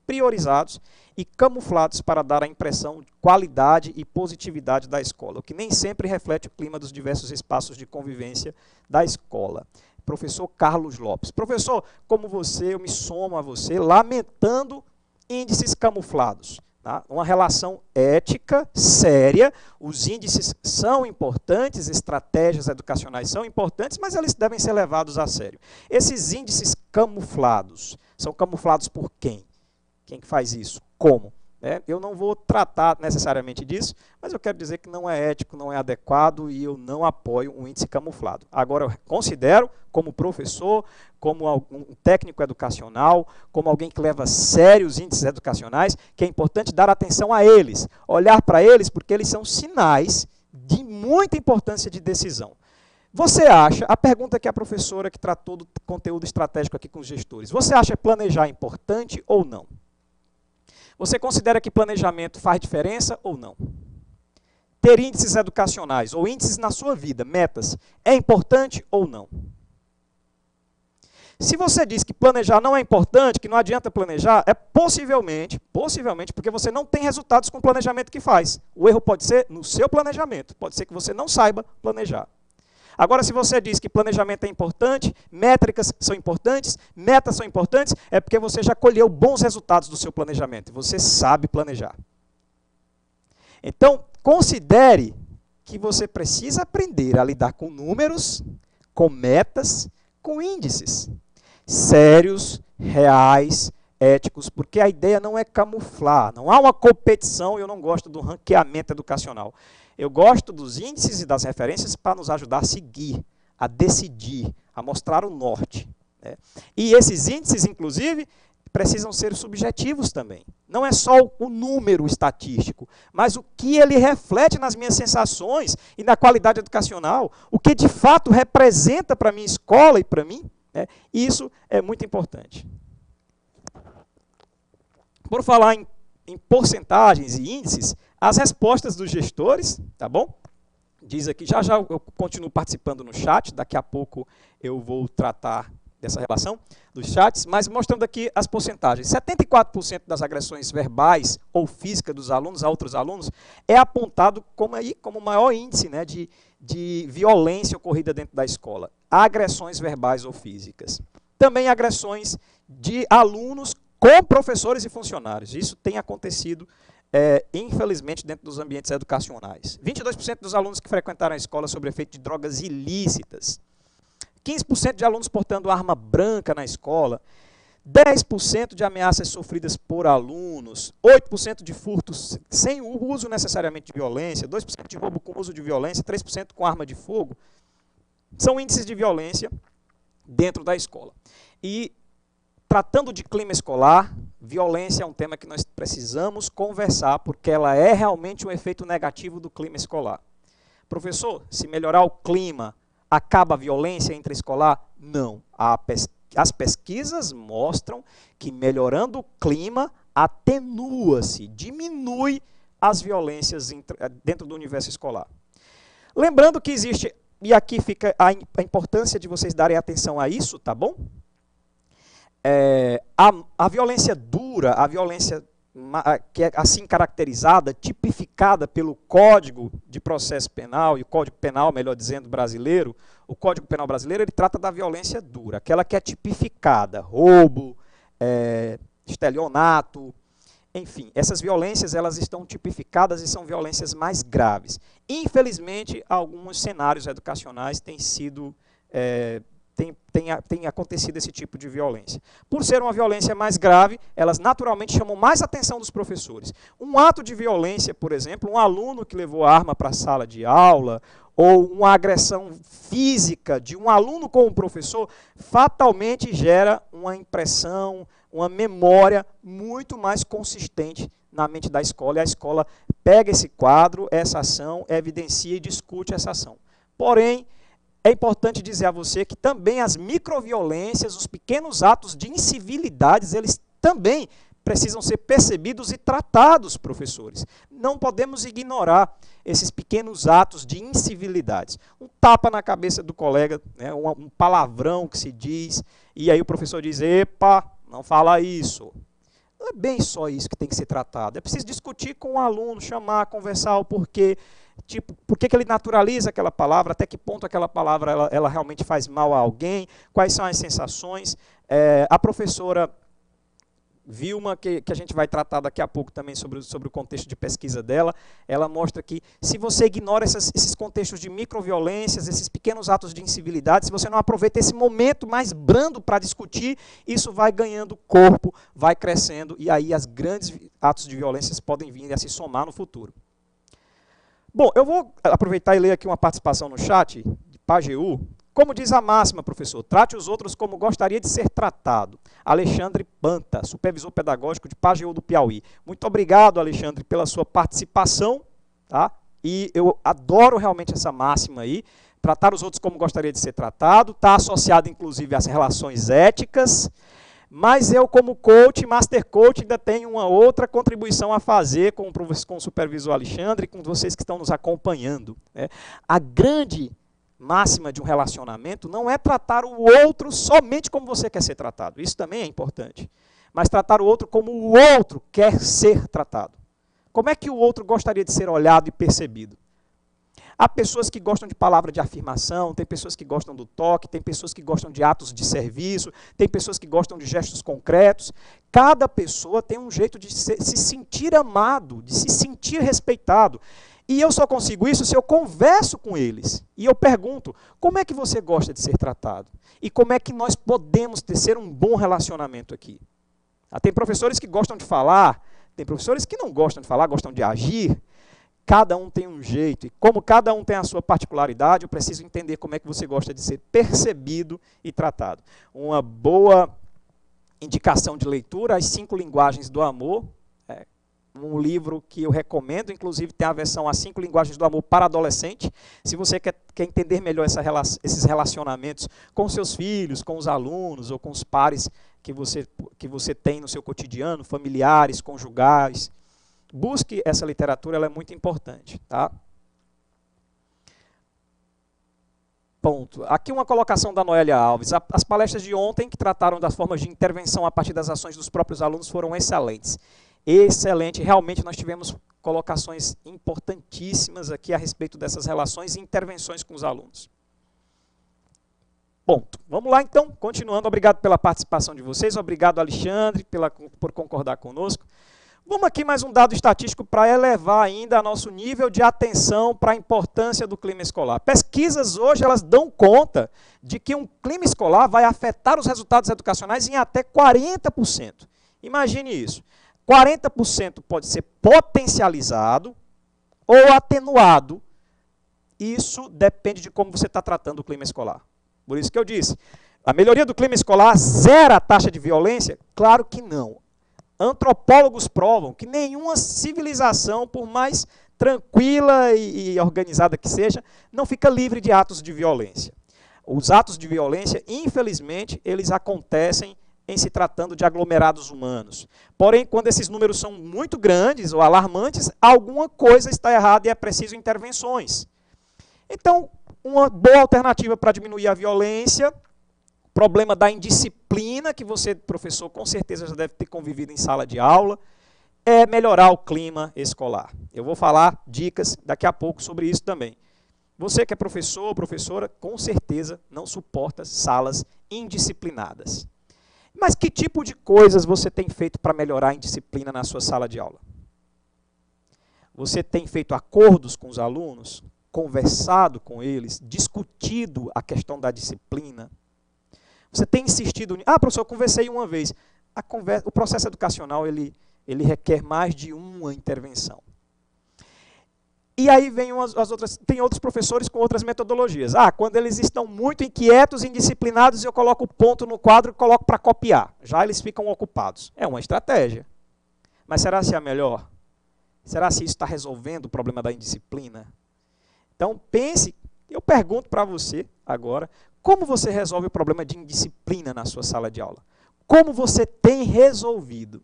priorizados e camuflados para dar a impressão de qualidade e positividade da escola, o que nem sempre reflete o clima dos diversos espaços de convivência da escola. Professor Carlos Lopes. Professor, como você, eu me somo a você, lamentando índices camuflados. Tá? Uma relação ética, séria, os índices são importantes, estratégias educacionais são importantes, mas eles devem ser levados a sério. Esses índices camuflados, são camuflados por quem? Quem que faz isso? Como? Eu não vou tratar necessariamente disso, mas eu quero dizer que não é ético, não é adequado e eu não apoio um índice camuflado. Agora, eu considero, como professor, como um técnico educacional, como alguém que leva a sério os índices educacionais, que é importante dar atenção a eles, olhar para eles, porque eles são sinais de muita importância de decisão. Você acha, a pergunta que a professora que tratou do conteúdo estratégico aqui com os gestores, você acha planejar importante ou não? Você considera que planejamento faz diferença ou não? Ter índices educacionais ou índices na sua vida, metas, é importante ou não? Se você diz que planejar não é importante, que não adianta planejar, é possivelmente porque você não tem resultados com o planejamento que faz. O erro pode ser no seu planejamento, pode ser que você não saiba planejar. Agora, se você diz que planejamento é importante, métricas são importantes, metas são importantes, é porque você já colheu bons resultados do seu planejamento, e você sabe planejar. Então, considere que você precisa aprender a lidar com números, com metas, com índices sérios, reais, éticos, porque a ideia não é camuflar, não há uma competição, eu não gosto do ranqueamento educacional. Eu gosto dos índices e das referências para nos ajudar a seguir, a decidir, a mostrar o norte. Né? E esses índices, inclusive, precisam ser subjetivos também. Não é só o número estatístico, mas o que ele reflete nas minhas sensações e na qualidade educacional, o que de fato representa para a minha escola e para mim. Né? Isso é muito importante. Por falar em porcentagens e índices, as respostas dos gestores, tá bom? Diz aqui, já eu continuo participando no chat, daqui a pouco eu vou tratar dessa relação dos chats, mas mostrando aqui as porcentagens. 74% das agressões verbais ou físicas dos alunos a outros alunos é apontado como o maior índice, né, de violência ocorrida dentro da escola. Agressões verbais ou físicas. Também agressões de alunos com professores e funcionários. Isso tem acontecido infelizmente, dentro dos ambientes educacionais. 22% dos alunos que frequentaram a escola sob efeito de drogas ilícitas. 15% de alunos portando arma branca na escola. 10% de ameaças sofridas por alunos. 8% de furtos sem o uso necessariamente de violência. 2% de roubo com uso de violência. 3% com arma de fogo. São índices de violência dentro da escola. E tratando de clima escolar, violência é um tema que nós precisamos conversar, porque ela é realmente um efeito negativo do clima escolar. Professor, se melhorar o clima, acaba a violência intraescolar? Não. As pesquisas mostram que melhorando o clima, atenua-se, diminui as violências dentro do universo escolar. Lembrando que existe, e aqui fica a importância de vocês darem atenção a isso, tá bom? A violência dura, a violência que é assim caracterizada, tipificada pelo Código de Processo Penal, e o Código Penal, melhor dizendo, brasileiro, o Código Penal brasileiro ele trata da violência dura, aquela que é tipificada, roubo, estelionato, enfim, essas violências elas estão tipificadas e são violências mais graves. Infelizmente, alguns cenários educacionais têm sido tem acontecido esse tipo de violência. Por ser uma violência mais grave, elas naturalmente chamam mais atenção dos professores. Um ato de violência, por exemplo, um aluno que levou arma para a sala de aula, ou uma agressão física de um aluno com um professor, fatalmente gera uma impressão, uma memória muito mais consistente na mente da escola, e a escola pega esse quadro, essa ação, evidencia e discute essa ação. Porém, é importante dizer a você que também as microviolências, os pequenos atos de incivilidades, eles também precisam ser percebidos e tratados, professores. Não podemos ignorar esses pequenos atos de incivilidades. Um tapa na cabeça do colega, né, um palavrão que se diz, e aí o professor diz, epa, não fala isso. Não é bem só isso que tem que ser tratado. É preciso discutir com o aluno, chamar, conversar o porquê. Tipo, por que ele naturaliza aquela palavra, até que ponto aquela palavra ela realmente faz mal a alguém, quais são as sensações. A professora Vilma, que a gente vai tratar daqui a pouco também sobre o contexto de pesquisa dela, ela mostra que se você ignora esses contextos de microviolências, esses pequenos atos de incivilidade, se você não aproveita esse momento mais brando para discutir, isso vai ganhando corpo, vai crescendo, e aí os grandes atos de violências podem vir a se somar no futuro. Bom, eu vou aproveitar e ler aqui uma participação no chat, de Pajeú. Como diz a máxima, professor, trate os outros como gostaria de ser tratado. Alexandre Panta, supervisor pedagógico de Pajeú do Piauí. Muito obrigado, Alexandre, pela sua participação, tá? E eu adoro realmente essa máxima aí, tratar os outros como gostaria de ser tratado, está associado inclusive às relações éticas, mas eu como coach, master coach, ainda tenho uma outra contribuição a fazer com o supervisor Alexandre e com vocês que estão nos acompanhando, né? A grande máxima de um relacionamento não é tratar o outro somente como você quer ser tratado. Isso também é importante. Mas tratar o outro como o outro quer ser tratado. Como é que o outro gostaria de ser olhado e percebido? Há pessoas que gostam de palavra de afirmação, tem pessoas que gostam do toque, tem pessoas que gostam de atos de serviço, tem pessoas que gostam de gestos concretos. Cada pessoa tem um jeito de se sentir amado, de se sentir respeitado. E eu só consigo isso se eu converso com eles. E eu pergunto, como é que você gosta de ser tratado? E como é que nós podemos ter um bom relacionamento aqui? Tem professores que gostam de falar, tem professores que não gostam de falar, gostam de agir. Cada um tem um jeito. E como cada um tem a sua particularidade, eu preciso entender como é que você gosta de ser percebido e tratado. Uma boa indicação de leitura, As 5 Linguagens do Amor, um livro que eu recomendo, inclusive tem a versão As 5 Linguagens do Amor para adolescente. Se você quer entender melhor esses relacionamentos com seus filhos, com os alunos ou com os pares que você tem no seu cotidiano, familiares, conjugais, busque essa literatura, ela é muito importante. Tá? Ponto. Aqui uma colocação da Noélia Alves. As palestras de ontem, que trataram das formas de intervenção a partir das ações dos próprios alunos, foram excelentes. Excelente, realmente nós tivemos colocações importantíssimas aqui a respeito dessas relações e intervenções com os alunos. Ponto. Vamos lá então, continuando, obrigado pela participação de vocês, obrigado Alexandre por concordar conosco. Vamos aqui mais um dado estatístico para elevar ainda nosso nível de atenção para a importância do clima escolar. Pesquisas hoje elas dão conta de que um clima escolar vai afetar os resultados educacionais em até 40%. Imagine isso. 40% pode ser potencializado ou atenuado. Isso depende de como você está tratando o clima escolar. Por isso que eu disse, a melhoria do clima escolar zera a taxa de violência? Claro que não. Antropólogos provam que nenhuma civilização, por mais tranquila e organizada que seja, não fica livre de atos de violência. Os atos de violência, infelizmente, eles acontecem em se tratando de aglomerados humanos. Porém, quando esses números são muito grandes ou alarmantes, alguma coisa está errada e é preciso intervenções. Então, uma boa alternativa para diminuir a violência, problema da indisciplina, que você, professor, com certeza já deve ter convivido em sala de aula, é melhorar o clima escolar. Eu vou falar dicas daqui a pouco sobre isso também. Você que é professor ou professora, com certeza não suporta salas indisciplinadas. Mas que tipo de coisas você tem feito para melhorar a indisciplina na sua sala de aula? Você tem feito acordos com os alunos, conversado com eles, discutido a questão da disciplina? Você tem insistido... Ah, professor, eu conversei uma vez. O processo educacional, ele requer mais de uma intervenção. E aí vem tem outros professores com outras metodologias. Ah, quando eles estão muito inquietos, indisciplinados, eu coloco o ponto no quadro e coloco para copiar. Já eles ficam ocupados. É uma estratégia. Mas será se é a melhor? Será se isso está resolvendo o problema da indisciplina? Então pense, eu pergunto para você agora, como você resolve o problema de indisciplina na sua sala de aula? Como você tem resolvido?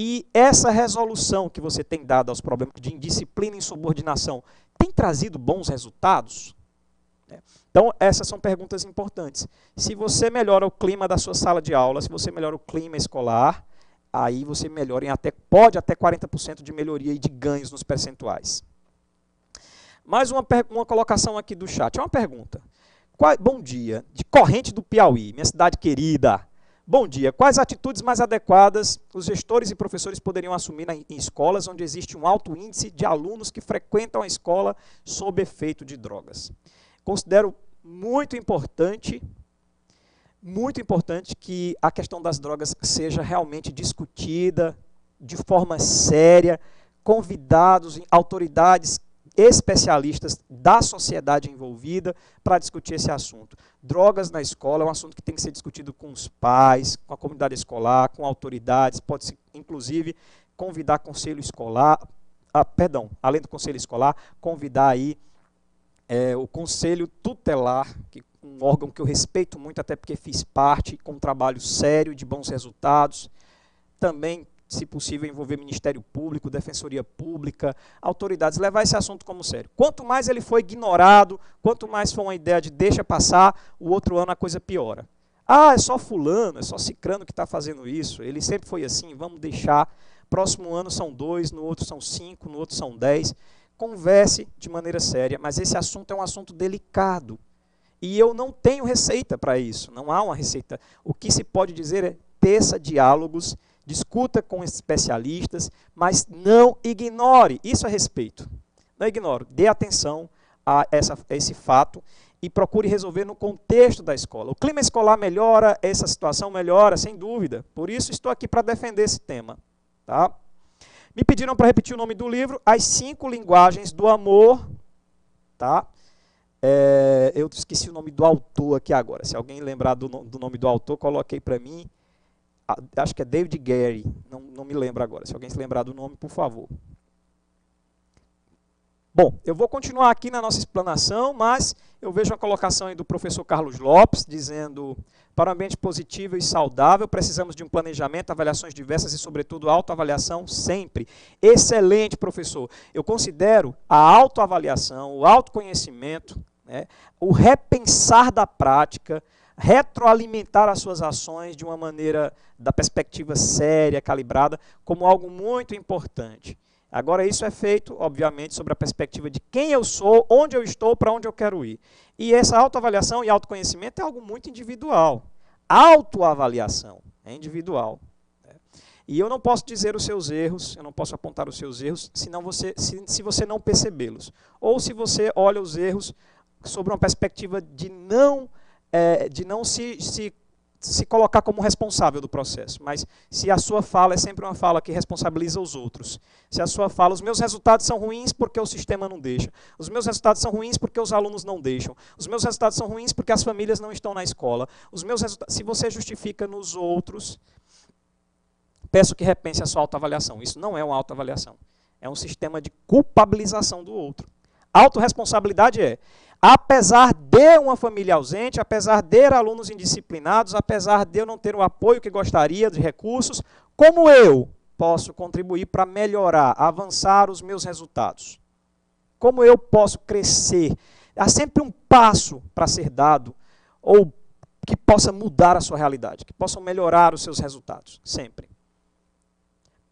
E essa resolução que você tem dado aos problemas de indisciplina e insubordinação tem trazido bons resultados? Então, essas são perguntas importantes. Se você melhora o clima da sua sala de aula, se você melhora o clima escolar, aí você melhora pode até 40% de melhoria e de ganhos nos percentuais. Mais uma colocação aqui do chat. É uma pergunta. Bom dia, de Corrente do Piauí, minha cidade querida. Bom dia. Quais atitudes mais adequadas os gestores e professores poderiam assumir em escolas onde existe um alto índice de alunos que frequentam a escola sob efeito de drogas? Considero muito importante que a questão das drogas seja realmente discutida de forma séria, convidados, autoridades especialistas da sociedade envolvida para discutir esse assunto. Drogas na escola é um assunto que tem que ser discutido com os pais, com a comunidade escolar, com autoridades, pode-se, inclusive, convidar conselho escolar, além do conselho escolar, convidar aí o conselho tutelar, um órgão que eu respeito muito, até porque fiz parte, com um trabalho sério, de bons resultados, também, se possível, envolver Ministério Público, Defensoria Pública, autoridades, levar esse assunto como sério. Quanto mais ele for ignorado, quanto mais for uma ideia de deixa passar, o outro ano a coisa piora. Ah, é só fulano, é só cicrano que está fazendo isso, ele sempre foi assim, vamos deixar, próximo ano são 2, no outro são 5, no outro são 10. Converse de maneira séria, mas esse assunto é um assunto delicado. E eu não tenho receita para isso, não há uma receita. O que se pode dizer é teça diálogos, discuta com especialistas, mas não ignore, isso é respeito. Não ignore, dê atenção a esse fato e procure resolver no contexto da escola. O clima escolar melhora, essa situação melhora, sem dúvida. Por isso estou aqui para defender esse tema. Tá? Me pediram para repetir o nome do livro, As 5 Linguagens do Amor. Tá? Eu esqueci o nome do autor aqui agora. Se alguém lembrar do nome do autor, coloquei para mim. Acho que é David Gary, não me lembro agora. Se alguém se lembrar do nome, por favor. Bom, eu vou continuar aqui na nossa explanação, mas eu vejo uma colocação aí do professor Carlos Lopes, dizendo, para um ambiente positivo e saudável, precisamos de um planejamento, avaliações diversas e, sobretudo, autoavaliação sempre. Excelente, professor. Eu considero a autoavaliação, o autoconhecimento, né, o repensar da prática, retroalimentar as suas ações de uma maneira, da perspectiva séria, calibrada, como algo muito importante. Agora, isso é feito, obviamente, sobre a perspectiva de quem eu sou, onde eu estou, para onde eu quero ir. E essa autoavaliação e autoconhecimento é algo muito individual. Autoavaliação é individual. E eu não posso dizer os seus erros, eu não posso apontar os seus erros, se você não percebê-los. Ou se você olha os erros sobre uma perspectiva de não se colocar como responsável do processo, mas se a sua fala é sempre uma fala que responsabiliza os outros, se a sua fala, os meus resultados são ruins porque o sistema não deixa, os meus resultados são ruins porque os alunos não deixam, os meus resultados são ruins porque as famílias não estão na escola, os meus resultados, se você justifica nos outros, peço que repense a sua autoavaliação. Isso não é uma autoavaliação, é um sistema de culpabilização do outro. Autorresponsabilidade é, apesar de uma família ausente, apesar de alunos indisciplinados, apesar de eu não ter o apoio que gostaria de recursos, como eu posso contribuir para melhorar, avançar os meus resultados? Como eu posso crescer? Há sempre um passo para ser dado, ou que possa mudar a sua realidade, que possa melhorar os seus resultados, sempre.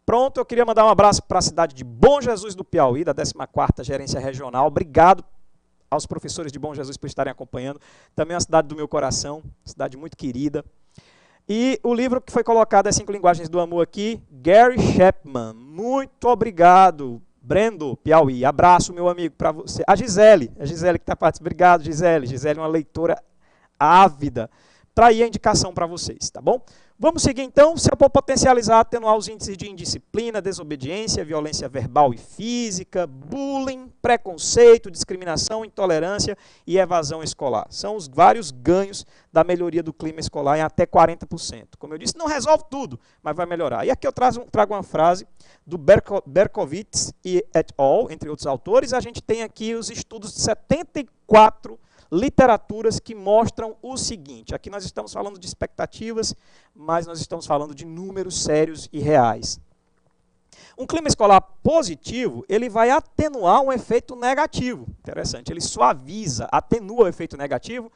Pronto, eu queria mandar um abraço para a cidade de Bom Jesus do Piauí, da 14ª Gerência Regional. Obrigado aos professores de Bom Jesus por estarem acompanhando. Também é uma cidade do meu coração, cidade muito querida. E o livro que foi colocado, As 5 Linguagens do Amor aqui, Gary Chapman. Muito obrigado, Brendo, Piauí. Abraço, meu amigo, para você. A Gisele que está participando. Obrigado, Gisele. Gisele é uma leitora ávida. Tá aí a indicação para vocês, tá bom? Vamos seguir então. Se eu for potencializar, atenuar os índices de indisciplina, desobediência, violência verbal e física, bullying, preconceito, discriminação, intolerância e evasão escolar. São os vários ganhos da melhoria do clima escolar em até 40%. Como eu disse, não resolve tudo, mas vai melhorar. E aqui eu trago uma frase do Berkowitz e et al., entre outros autores. A gente tem aqui os estudos de 74 literaturas que mostram o seguinte. Aqui nós estamos falando de expectativas, mas nós estamos falando de números sérios e reais. Um clima escolar positivo, ele vai atenuar um efeito negativo. Interessante, ele suaviza, atenua o efeito negativo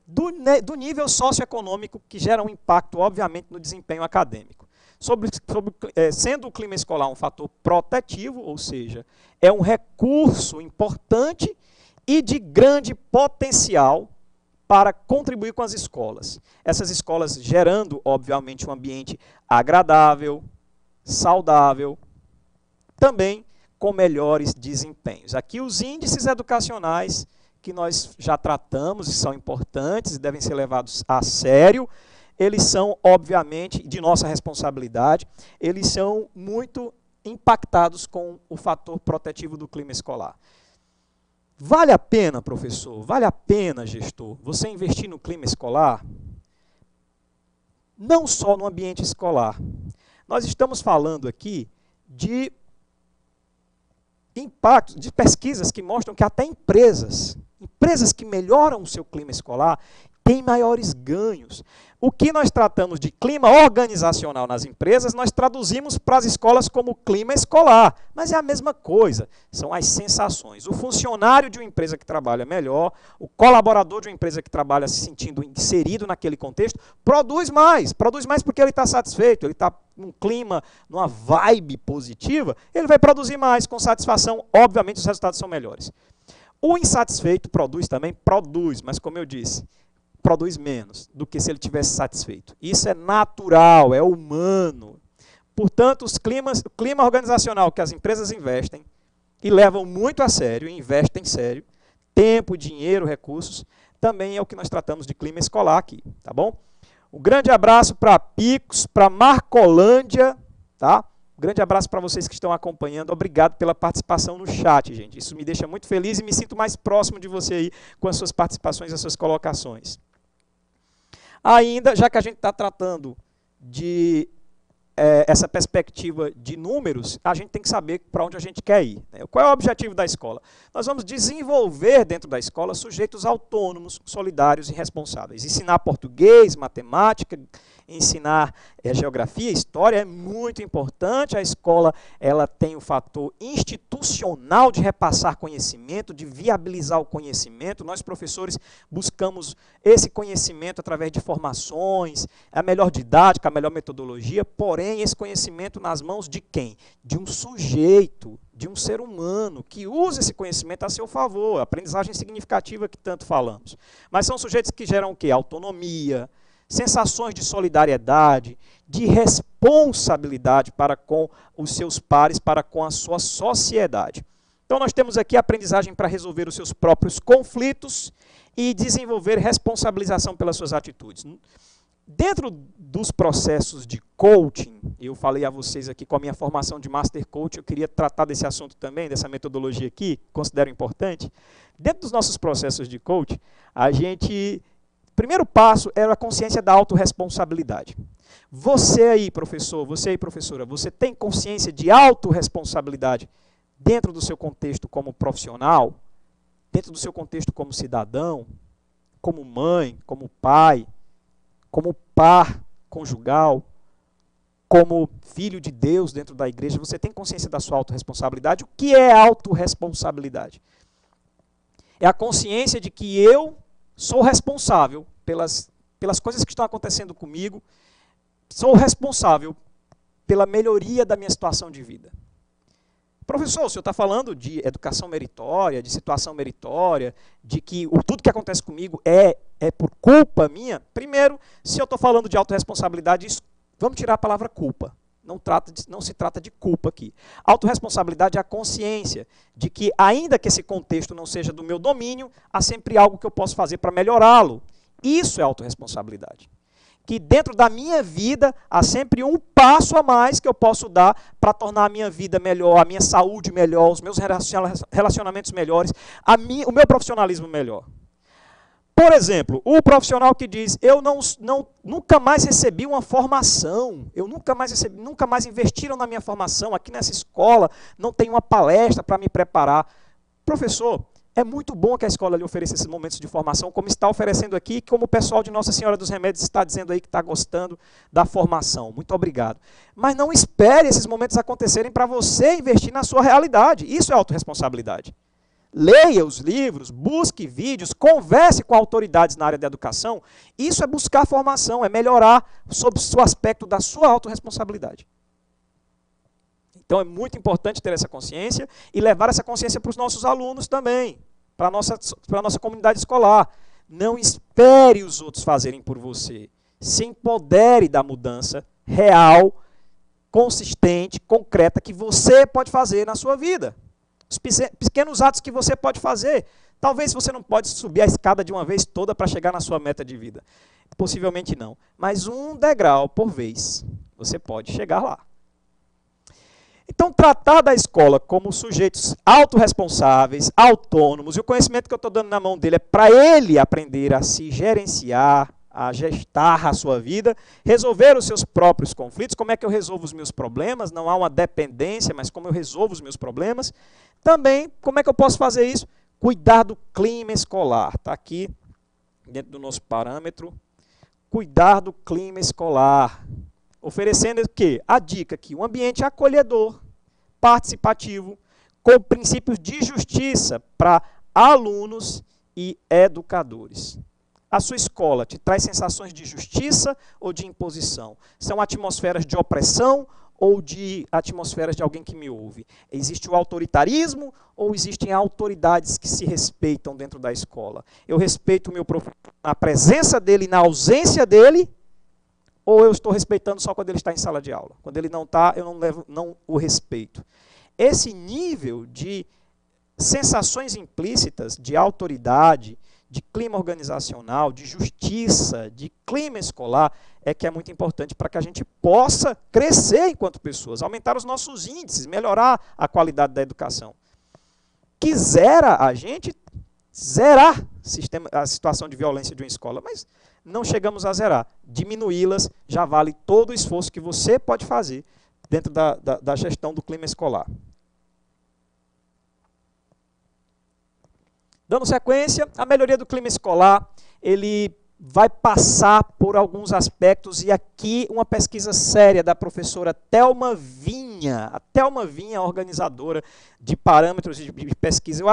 do nível socioeconômico que gera um impacto, obviamente, no desempenho acadêmico. Sendo o clima escolar um fator protetivo, ou seja, é um recurso importante e de grande potencial para contribuir com as escolas. Essas escolas gerando, obviamente, um ambiente agradável, saudável, também com melhores desempenhos. Aqui os índices educacionais que nós já tratamos e são importantes e devem ser levados a sério, eles são, obviamente, de nossa responsabilidade, eles são muito impactados com o fator protetivo do clima escolar. Vale a pena, professor, vale a pena, gestor, você investir no clima escolar? Não só no ambiente escolar. Nós estamos falando aqui de impactos, de pesquisas que mostram que até empresas que melhoram o seu clima escolar têm maiores ganhos. O que nós tratamos de clima organizacional nas empresas, nós traduzimos para as escolas como clima escolar. Mas é a mesma coisa, são as sensações. O funcionário de uma empresa que trabalha melhor, o colaborador de uma empresa que trabalha se sentindo inserido naquele contexto, produz mais porque ele está satisfeito, ele está num clima, numa vibe positiva, ele vai produzir mais com satisfação, obviamente os resultados são melhores. O insatisfeito produz também? Produz, mas como eu disse, produz menos do que se ele tivesse satisfeito. Isso é natural, é humano. Portanto, o clima organizacional que as empresas investem e levam muito a sério, investem sério, tempo, dinheiro, recursos, também é o que nós tratamos de clima escolar aqui, tá bom? Um grande abraço para Picos, para Marcolândia, tá? Um grande abraço para vocês que estão acompanhando. Obrigado pela participação no chat, gente. Isso me deixa muito feliz e me sinto mais próximo de você aí com as suas participações e as suas colocações. Ainda, já que a gente está tratando de essa perspectiva de números, a gente tem que saber para onde a gente quer ir, né? Qual é o objetivo da escola? Nós vamos desenvolver dentro da escola sujeitos autônomos, solidários e responsáveis. Ensinar português, matemática, ensinar geografia, história é muito importante. A escola ela tem o fator institucional de repassar conhecimento, de viabilizar o conhecimento. Nós, professores, buscamos esse conhecimento através de formações, a melhor didática, a melhor metodologia, porém, esse conhecimento nas mãos de quem? De um sujeito, de um ser humano, que usa esse conhecimento a seu favor, a aprendizagem significativa que tanto falamos. Mas são sujeitos que geram o quê? Autonomia, sensações de solidariedade, de responsabilidade para com os seus pares, para com a sua sociedade. Então nós temos aqui a aprendizagem para resolver os seus próprios conflitos e desenvolver responsabilização pelas suas atitudes. Dentro dos processos de coaching, eu falei a vocês aqui com a minha formação de Master Coach, eu queria tratar desse assunto também, dessa metodologia aqui, considero importante. Dentro dos nossos processos de coaching, primeiro passo era a consciência da autorresponsabilidade. Você aí, professor, você aí, professora, você tem consciência de autorresponsabilidade dentro do seu contexto como profissional, dentro do seu contexto como cidadão, como mãe, como pai, como par conjugal, como filho de Deus dentro da igreja, você tem consciência da sua autorresponsabilidade? O que é autorresponsabilidade? É a consciência de que eu sou responsável pelas coisas que estão acontecendo comigo, sou responsável pela melhoria da minha situação de vida. Professor, o senhor está falando de educação meritória, de situação meritória, de que tudo que acontece comigo é por culpa minha? Primeiro, se eu estou falando de autorresponsabilidade, vamos tirar a palavra culpa. Não se trata de culpa aqui. Autorresponsabilidade é a consciência de que, ainda que esse contexto não seja do meu domínio, há sempre algo que eu posso fazer para melhorá-lo. Isso é autorresponsabilidade. Que dentro da minha vida há sempre um passo a mais que eu posso dar para tornar a minha vida melhor, a minha saúde melhor, os meus relacionamentos melhores, o meu profissionalismo melhor. Por exemplo, o profissional que diz, eu nunca mais recebi uma formação, nunca mais investiram na minha formação, aqui nessa escola não tem uma palestra para me preparar. Professor, é muito bom que a escola lhe ofereça esses momentos de formação, como está oferecendo aqui, como o pessoal de Nossa Senhora dos Remédios está dizendo aí que está gostando da formação. Muito obrigado. Mas não espere esses momentos acontecerem para você investir na sua realidade. Isso é autorresponsabilidade. Leia os livros, busque vídeos, converse com autoridades na área da educação. Isso é buscar formação, é melhorar sobre o aspecto da sua autorresponsabilidade. Então é muito importante ter essa consciência e levar essa consciência para os nossos alunos também, para a nossa comunidade escolar. Não espere os outros fazerem por você. Se empodere da mudança real, consistente, concreta, que você pode fazer na sua vida. Os pequenos atos que você pode fazer. Talvez você não pode subir a escada de uma vez toda para chegar na sua meta de vida. Possivelmente não. Mas um degrau por vez, você pode chegar lá. Então, tratar da escola como sujeitos autorresponsáveis, autônomos, e o conhecimento que eu estou dando na mão dele é para ele aprender a se gerenciar, a gestar a sua vida, resolver os seus próprios conflitos. Como é que eu resolvo os meus problemas? Não há uma dependência, mas como eu resolvo os meus problemas. Também, como é que eu posso fazer isso? Cuidar do clima escolar. Está aqui, dentro do nosso parâmetro. Cuidar do clima escolar. Oferecendo o quê? A dica aqui, um ambiente acolhedor, participativo, com princípios de justiça para alunos e educadores. A sua escola te traz sensações de justiça ou de imposição? São atmosferas de opressão ou de atmosferas de alguém que me ouve? Existe o autoritarismo ou existem autoridades que se respeitam dentro da escola? Eu respeito o meu professor na presença dele e na ausência dele? Ou eu estou respeitando só quando ele está em sala de aula? Quando ele não está, eu não o respeito. Esse nível de sensações implícitas de autoridade, de clima organizacional, de justiça, de clima escolar, é que é muito importante para que a gente possa crescer enquanto pessoas, aumentar os nossos índices, melhorar a qualidade da educação. Quisera a gente zerar a situação de violência de uma escola, mas não chegamos a zerar. Diminuí-las já vale todo o esforço que você pode fazer dentro da gestão do clima escolar. Dando sequência, a melhoria do clima escolar, ele vai passar por alguns aspectos, e aqui uma pesquisa séria da professora Thelma Vinha. A Thelma Vinha é organizadora de parâmetros de pesquisa.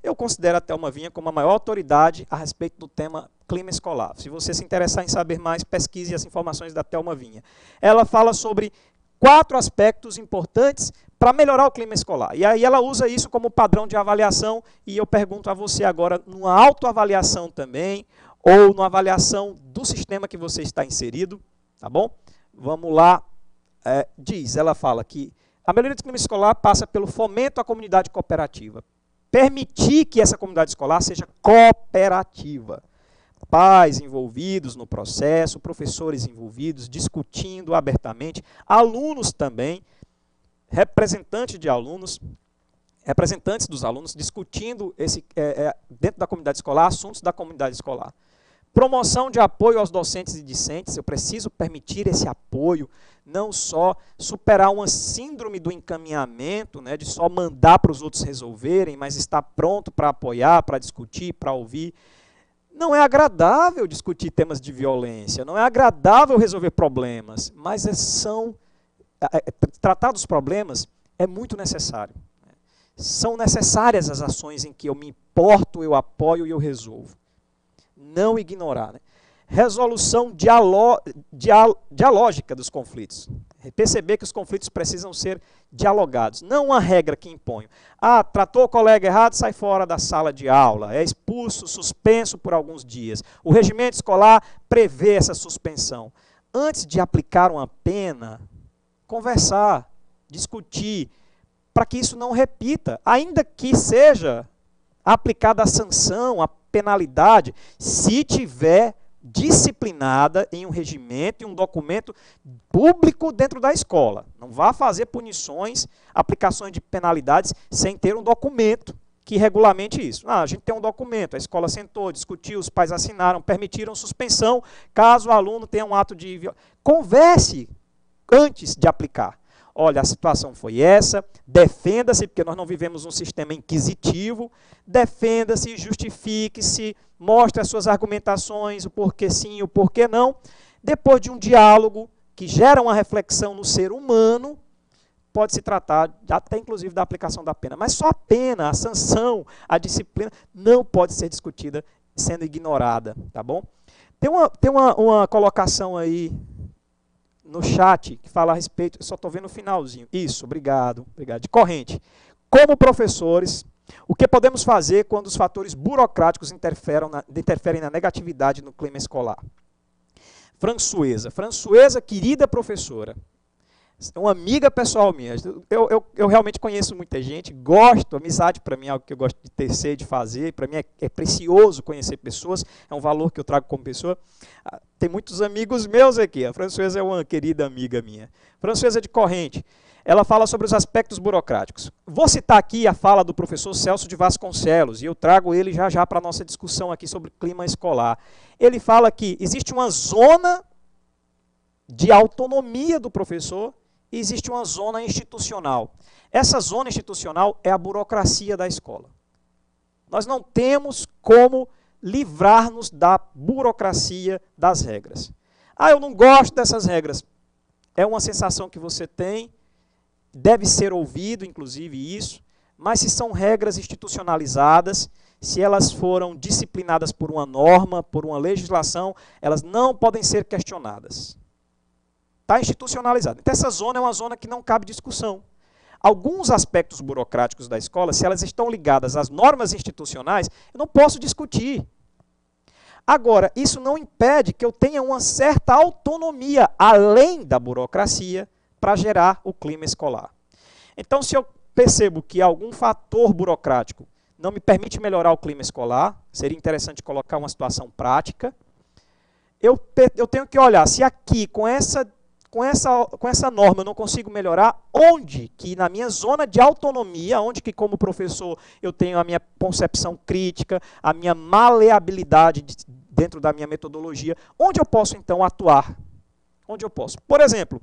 Eu considero a Thelma Vinha como a maior autoridade a respeito do tema clima escolar. Se você se interessar em saber mais, pesquise as informações da Thelma Vinha. Ela fala sobre 4 aspectos importantes para melhorar o clima escolar. E aí ela usa isso como padrão de avaliação, e eu pergunto a você agora, numa autoavaliação também, ou numa avaliação do sistema que você está inserido, tá bom? Vamos lá. Ela fala que a melhoria do clima escolar passa pelo fomento à comunidade cooperativa. Permitir que essa comunidade escolar seja cooperativa. Pais envolvidos no processo, professores envolvidos, discutindo abertamente, alunos também, representantes dos alunos, discutindo dentro da comunidade escolar, assuntos da comunidade escolar. Promoção de apoio aos docentes e discentes, eu preciso permitir esse apoio, não só superar uma síndrome do encaminhamento, né, de só mandar para os outros resolverem, mas estar pronto para apoiar, para discutir, para ouvir. Não é agradável discutir temas de violência, não é agradável resolver problemas, mas tratar dos problemas é muito necessário. São necessárias as ações em que eu me importo, eu apoio e eu resolvo. Não ignorar. Né? Resolução dialógica dos conflitos. Perceber que os conflitos precisam ser dialogados. Não uma regra que impõe. Tratou o colega errado, sai fora da sala de aula. É expulso, suspenso por alguns dias. O regimento escolar prevê essa suspensão. Antes de aplicar uma pena, conversar, discutir, para que isso não repita. Ainda que seja aplicada a sanção, a penalidade, se tiver disciplinada em um regimento e um documento público dentro da escola. Não vá fazer punições, aplicações de penalidades sem ter um documento que regulamente isso. A gente tem um documento, a escola sentou, discutiu, os pais assinaram, permitiram suspensão, caso o aluno tenha um ato de... Converse antes de aplicar. Olha, a situação foi essa, defenda-se, porque nós não vivemos um sistema inquisitivo, defenda-se, justifique-se, mostre as suas argumentações, o porquê sim e o porquê não. Depois de um diálogo que gera uma reflexão no ser humano, pode se tratar até inclusive da aplicação da pena. Mas só a pena, a sanção, a disciplina não pode ser discutida sendo ignorada, tá bom? Tem uma colocação aí no chat que fala a respeito, só estou vendo o finalzinho. Isso, obrigado, de corrente. Como professores, o que podemos fazer quando os fatores burocráticos interferem na negatividade no clima escolar? Françoesa, querida professora, uma amiga pessoal minha, eu realmente conheço muita gente, gosto, amizade para mim é algo que eu gosto de tecer, de fazer, para mim é precioso conhecer pessoas, é um valor que eu trago como pessoa. Tem muitos amigos meus aqui, a Françoesa é uma querida amiga minha. Françoesa de Corrente, ela fala sobre os aspectos burocráticos. Vou citar aqui a fala do professor Celso de Vasconcelos, e eu trago ele já para a nossa discussão aqui sobre clima escolar. Ele fala que existe uma zona de autonomia do professor, e existe uma zona institucional. Essa zona institucional é a burocracia da escola. Nós não temos como livrar-nos da burocracia das regras. Eu não gosto dessas regras. É uma sensação que você tem, deve ser ouvido, inclusive, isso, mas se são regras institucionalizadas, se elas foram disciplinadas por uma norma, por uma legislação, elas não podem ser questionadas. Está institucionalizado. Então, essa zona é uma zona que não cabe discussão. Alguns aspectos burocráticos da escola, se elas estão ligadas às normas institucionais, eu não posso discutir. Agora, isso não impede que eu tenha uma certa autonomia, além da burocracia, para gerar o clima escolar. Então, se eu percebo que algum fator burocrático não me permite melhorar o clima escolar, seria interessante colocar uma situação prática, eu tenho que olhar se aqui, com essa norma eu não consigo melhorar, onde que na minha zona de autonomia, onde que como professor eu tenho a minha concepção crítica, a minha maleabilidade dentro da minha metodologia, onde eu posso então atuar? Onde eu posso? Por exemplo,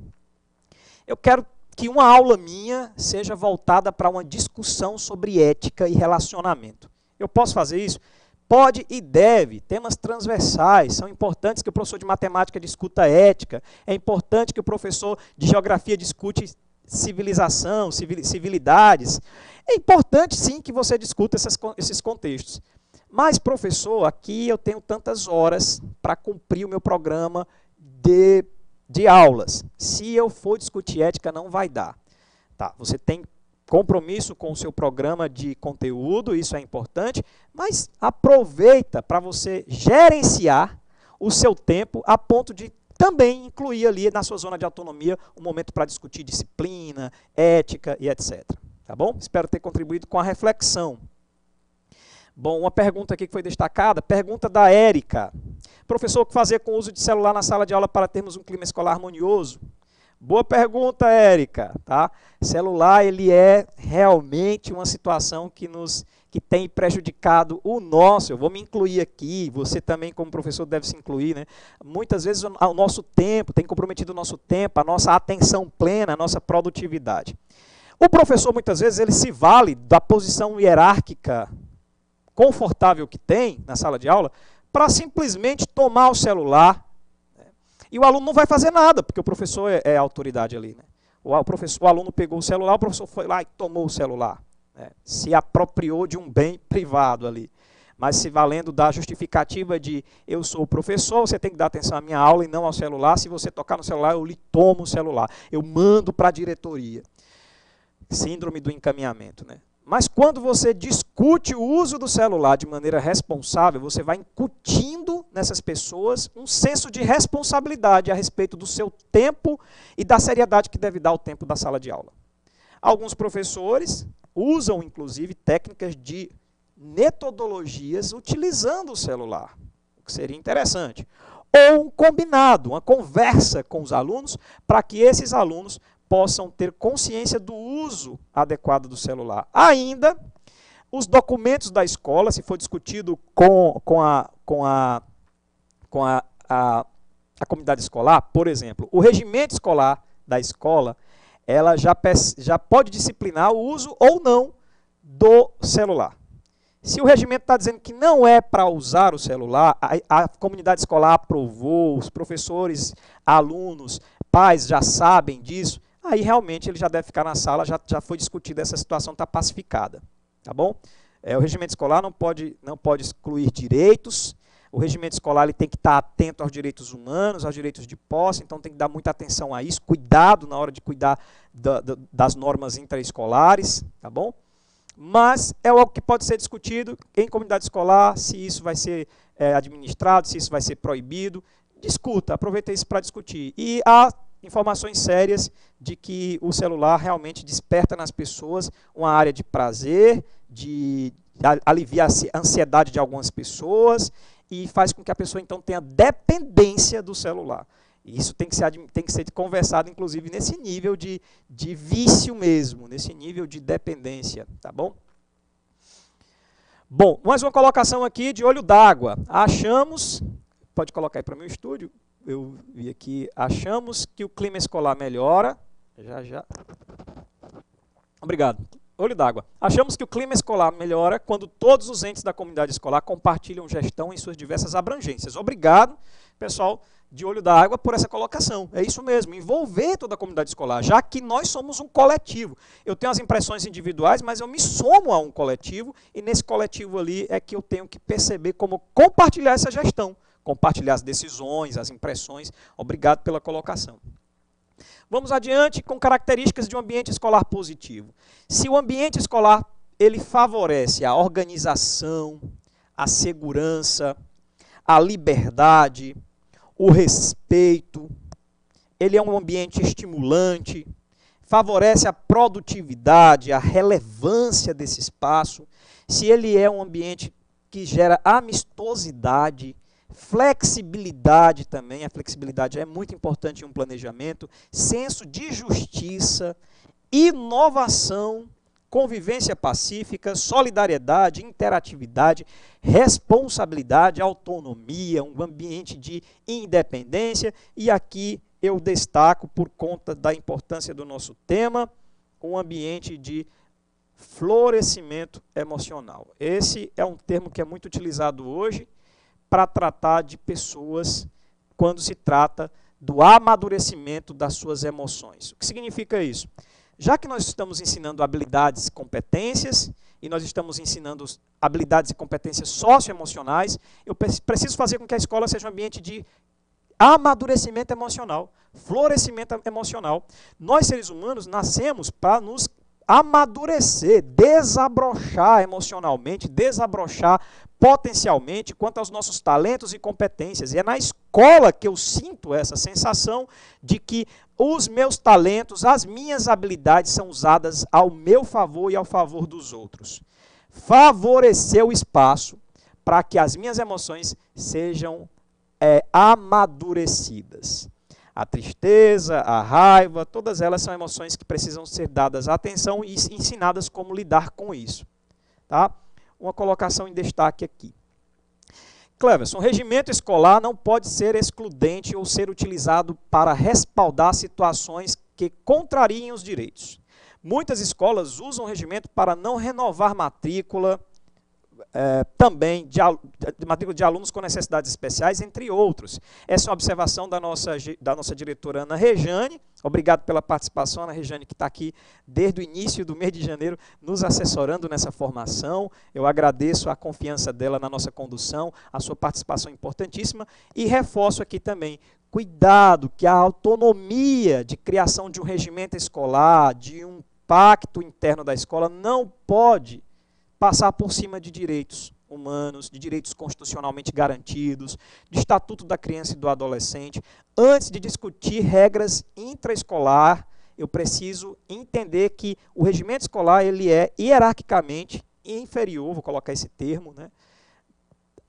eu quero que uma aula minha seja voltada para uma discussão sobre ética e relacionamento. Eu posso fazer isso? Pode e deve, temas transversais, são importantes que o professor de matemática discuta ética, é importante que o professor de geografia discute civilização, civilidades. É importante sim que você discuta esses contextos. Mas, professor, aqui eu tenho tantas horas para cumprir o meu programa de aulas. Se eu for discutir ética, não vai dar. Tá, você tem compromisso com o seu programa de conteúdo, isso é importante, mas aproveita para você gerenciar o seu tempo a ponto de também incluir ali na sua zona de autonomia um momento para discutir disciplina, ética e etc. Tá bom? Espero ter contribuído com a reflexão. Bom, uma pergunta aqui que foi destacada, pergunta da Érica. Professor, o que fazer com o uso de celular na sala de aula para termos um clima escolar harmonioso? Boa pergunta, Érica. Tá? Celular, ele é realmente uma situação que tem prejudicado o nosso. Eu vou me incluir aqui, você também como professor deve se incluir, né? Muitas vezes o nosso tempo, tem comprometido o nosso tempo, a nossa atenção plena, a nossa produtividade. O professor, muitas vezes, ele se vale da posição hierárquica confortável que tem na sala de aula para simplesmente tomar o celular. E o aluno não vai fazer nada, porque o professor é a autoridade ali. Né? O aluno pegou o celular, o professor foi lá e tomou o celular. Né? Se apropriou de um bem privado ali. Mas se valendo da justificativa de eu sou o professor, você tem que dar atenção à minha aula e não ao celular. Se você tocar no celular, eu lhe tomo o celular. Eu mando para a diretoria. Síndrome do encaminhamento. Né? Mas quando você discute o uso do celular de maneira responsável, você vai incutindo nessas pessoas um senso de responsabilidade a respeito do seu tempo e da seriedade que deve dar ao tempo da sala de aula. Alguns professores usam, inclusive, técnicas de metodologias utilizando o celular, o que seria interessante. ou um combinado, uma conversa com os alunos, para que esses alunos possam ter consciência do uso adequado do celular. Ainda, os documentos da escola, se for discutido com a comunidade escolar, por exemplo, o regimento escolar da escola, ela já pode disciplinar o uso ou não do celular. Se o regimento está dizendo que não é para usar o celular, a comunidade escolar aprovou, os professores, alunos, pais já sabem disso, aí realmente ele já deve ficar na sala, já foi discutida, essa situação está pacificada. Tá bom? O regimento escolar não pode excluir direitos, o regimento escolar ele tem que estar atento aos direitos humanos, aos direitos de posse, então tem que dar muita atenção a isso, cuidado na hora de cuidar das normas intraescolares, tá bom? Mas é algo que pode ser discutido em comunidade escolar, se isso vai ser administrado, se isso vai ser proibido. Discuta, aproveita isso para discutir. E há informações sérias de que o celular realmente desperta nas pessoas uma área de prazer, de aliviar a ansiedade de algumas pessoas e faz com que a pessoa então tenha dependência do celular. Isso tem que ser conversado, inclusive, nesse nível de vício mesmo, nesse nível de dependência, tá bom? Bom, mais uma colocação aqui de olho d'água. Achamos, pode colocar aí para o meu estúdio, eu vi aqui, achamos que o clima escolar melhora, já. Obrigado. Olho d'água. Achamos que o clima escolar melhora quando todos os entes da comunidade escolar compartilham gestão em suas diversas abrangências. Obrigado, pessoal de Olho d'Água, por essa colocação. É isso mesmo, envolver toda a comunidade escolar, já que nós somos um coletivo. Eu tenho as impressões individuais, mas eu me somo a um coletivo, e nesse coletivo ali é que eu tenho que perceber como compartilhar essa gestão, compartilhar as decisões, as impressões. Obrigado pela colocação. Vamos adiante com características de um ambiente escolar positivo. Se o ambiente escolar ele favorece a organização, a segurança, a liberdade, o respeito, ele é um ambiente estimulante, favorece a produtividade, a relevância desse espaço, se ele é um ambiente que gera amistosidade, flexibilidade também, a flexibilidade é muito importante em um planejamento, senso de justiça, inovação, convivência pacífica, solidariedade, interatividade, responsabilidade, autonomia, um ambiente de independência. E aqui eu destaco, por conta da importância do nosso tema, um ambiente de florescimento emocional. Esse é um termo que é muito utilizado hoje para tratar de pessoas quando se trata do amadurecimento das suas emoções. O que significa isso? Já que nós estamos ensinando habilidades e competências, e nós estamos ensinando habilidades e competências socioemocionais, eu preciso fazer com que a escola seja um ambiente de amadurecimento emocional, florescimento emocional. Nós, seres humanos, nascemos para nos amadurecer, desabrochar emocionalmente, desabrochar potencialmente quanto aos nossos talentos e competências. E é na escola que eu sinto essa sensação de que os meus talentos, as minhas habilidades são usadas ao meu favor e ao favor dos outros. Favorecer o espaço para que as minhas emoções sejam amadurecidas. A tristeza, a raiva, todas elas são emoções que precisam ser dadas atenção e ensinadas como lidar com isso. Tá? Uma colocação em destaque aqui. Cleverson, o regimento escolar não pode ser excludente ou ser utilizado para respaldar situações que contrariem os direitos. Muitas escolas usam o regimento para não renovar matrícula, também matrícula de alunos com necessidades especiais, entre outros. Essa é uma observação da nossa diretora Ana Rejane. Obrigado pela participação, Ana Rejane, que está aqui desde o início do mês de janeiro, nos assessorando nessa formação. Eu agradeço a confiança dela na nossa condução, a sua participação importantíssima, e reforço aqui também, cuidado, que a autonomia de criação de um regimento escolar, de um pacto interno da escola, não pode passar por cima de direitos humanos, de direitos constitucionalmente garantidos, de estatuto da criança e do adolescente. Antes de discutir regras intraescolar, eu preciso entender que o regimento escolar ele é hierarquicamente inferior, vou colocar esse termo, né,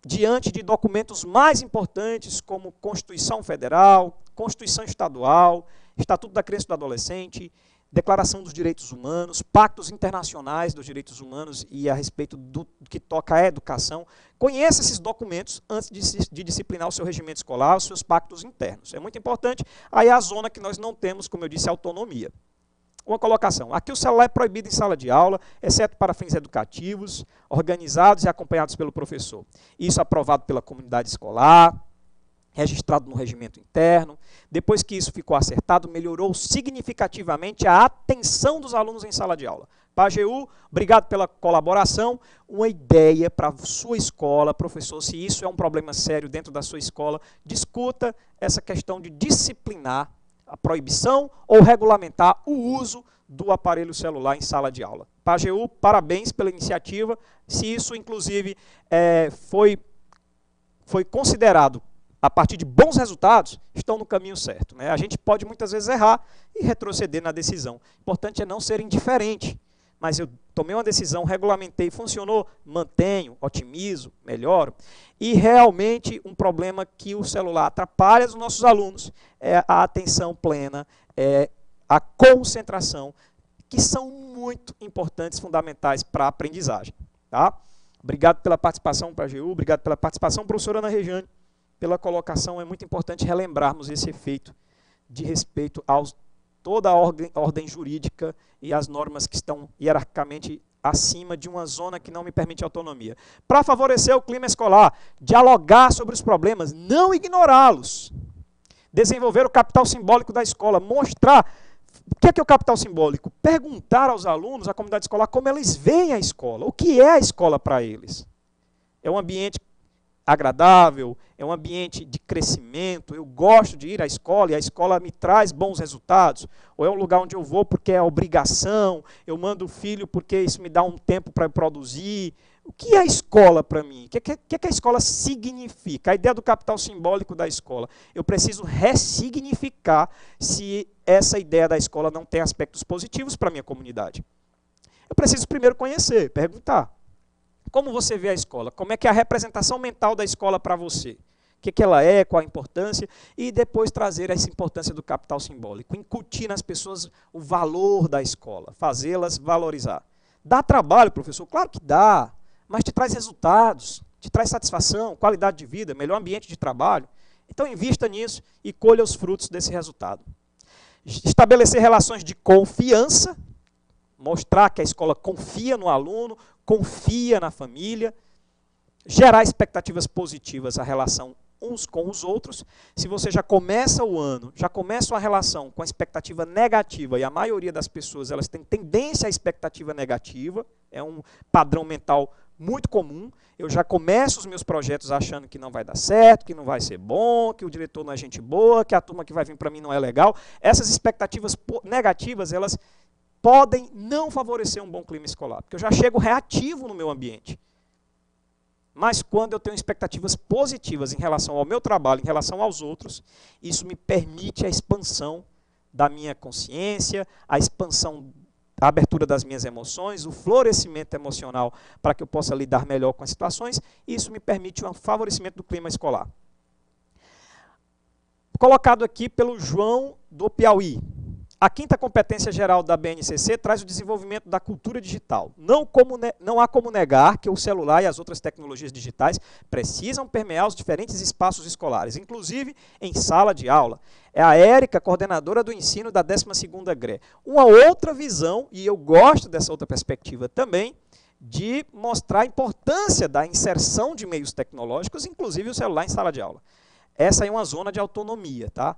diante de documentos mais importantes como Constituição Federal, Constituição Estadual, Estatuto da Criança e do Adolescente, Declaração dos Direitos Humanos, pactos internacionais dos direitos humanos e a respeito do que toca à educação. Conheça esses documentos antes de disciplinar o seu regimento escolar, os seus pactos internos. É muito importante. Aí é a zona que nós não temos, como eu disse, autonomia. Uma colocação. Aqui o celular é proibido em sala de aula, exceto para fins educativos, organizados e acompanhados pelo professor. Isso aprovado pela comunidade escolar, registrado no regimento interno. Depois que isso ficou acertado, melhorou significativamente a atenção dos alunos em sala de aula. Pajeú, obrigado pela colaboração. Uma ideia para a sua escola, professor, se isso é um problema sério dentro da sua escola, discuta essa questão de disciplinar a proibição ou regulamentar o uso do aparelho celular em sala de aula. Pajeú, parabéns pela iniciativa. Se isso, inclusive, foi considerado a partir de bons resultados, estão no caminho certo, né? A gente pode muitas vezes errar e retroceder na decisão. O importante é não ser indiferente. Mas eu tomei uma decisão, regulamentei, funcionou, mantenho, otimizo, melhoro. E realmente um problema que o celular atrapalha os nossos alunos é a atenção plena, é a concentração, que são muito importantes, fundamentais para a aprendizagem. Tá? Obrigado pela participação, Pajeú, obrigado pela participação, professora Ana Rejane, pela colocação. É muito importante relembrarmos esse efeito de respeito aos toda a ordem jurídica e as normas que estão hierarquicamente acima de uma zona que não me permite autonomia. Para favorecer o clima escolar, dialogar sobre os problemas, não ignorá-los. Desenvolver o capital simbólico da escola, mostrar o que é o capital simbólico. Perguntar aos alunos, à comunidade escolar, como eles veem a escola, o que é a escola para eles. É um ambiente agradável, é um ambiente de crescimento, eu gosto de ir à escola e a escola me traz bons resultados, ou é um lugar onde eu vou porque é obrigação, eu mando o filho porque isso me dá um tempo para produzir. O que é a escola para mim? O que a escola significa? A ideia do capital simbólico da escola. Eu preciso ressignificar se essa ideia da escola não tem aspectos positivos para a minha comunidade. Eu preciso primeiro conhecer, perguntar. Como você vê a escola? Como é que é a representação mental da escola para você? O que ela é, qual a importância? E depois trazer essa importância do capital simbólico. Incutir nas pessoas o valor da escola, fazê-las valorizar. Dá trabalho, professor? Claro que dá, mas te traz resultados, te traz satisfação, qualidade de vida, melhor ambiente de trabalho. Então invista nisso e colha os frutos desse resultado. Estabelecer relações de confiança, mostrar que a escola confia no aluno, confia na família, gerar expectativas positivas a relação uns com os outros. Se você já começa o ano, já começa uma relação com a expectativa negativa, e a maioria das pessoas elas têm tendência à expectativa negativa, é um padrão mental muito comum. Eu já começo os meus projetos achando que não vai dar certo, que não vai ser bom, que o diretor não é gente boa, que a turma que vai vir para mim não é legal. Essas expectativas negativas, elas podem não favorecer um bom clima escolar, porque eu já chego reativo no meu ambiente. Mas quando eu tenho expectativas positivas em relação ao meu trabalho, em relação aos outros, isso me permite a expansão da minha consciência, a expansão, a abertura das minhas emoções, o florescimento emocional para que eu possa lidar melhor com as situações, e isso me permite um favorecimento do clima escolar. Colocado aqui pelo João do Piauí. A quinta competência geral da BNCC traz o desenvolvimento da cultura digital. Não há como negar que o celular e as outras tecnologias digitais precisam permear os diferentes espaços escolares, inclusive em sala de aula. É a Érica, coordenadora do ensino da 12ª GRE. Uma outra visão, e eu gosto dessa outra perspectiva também, de mostrar a importância da inserção de meios tecnológicos, inclusive o celular em sala de aula. Essa é uma zona de autonomia, tá?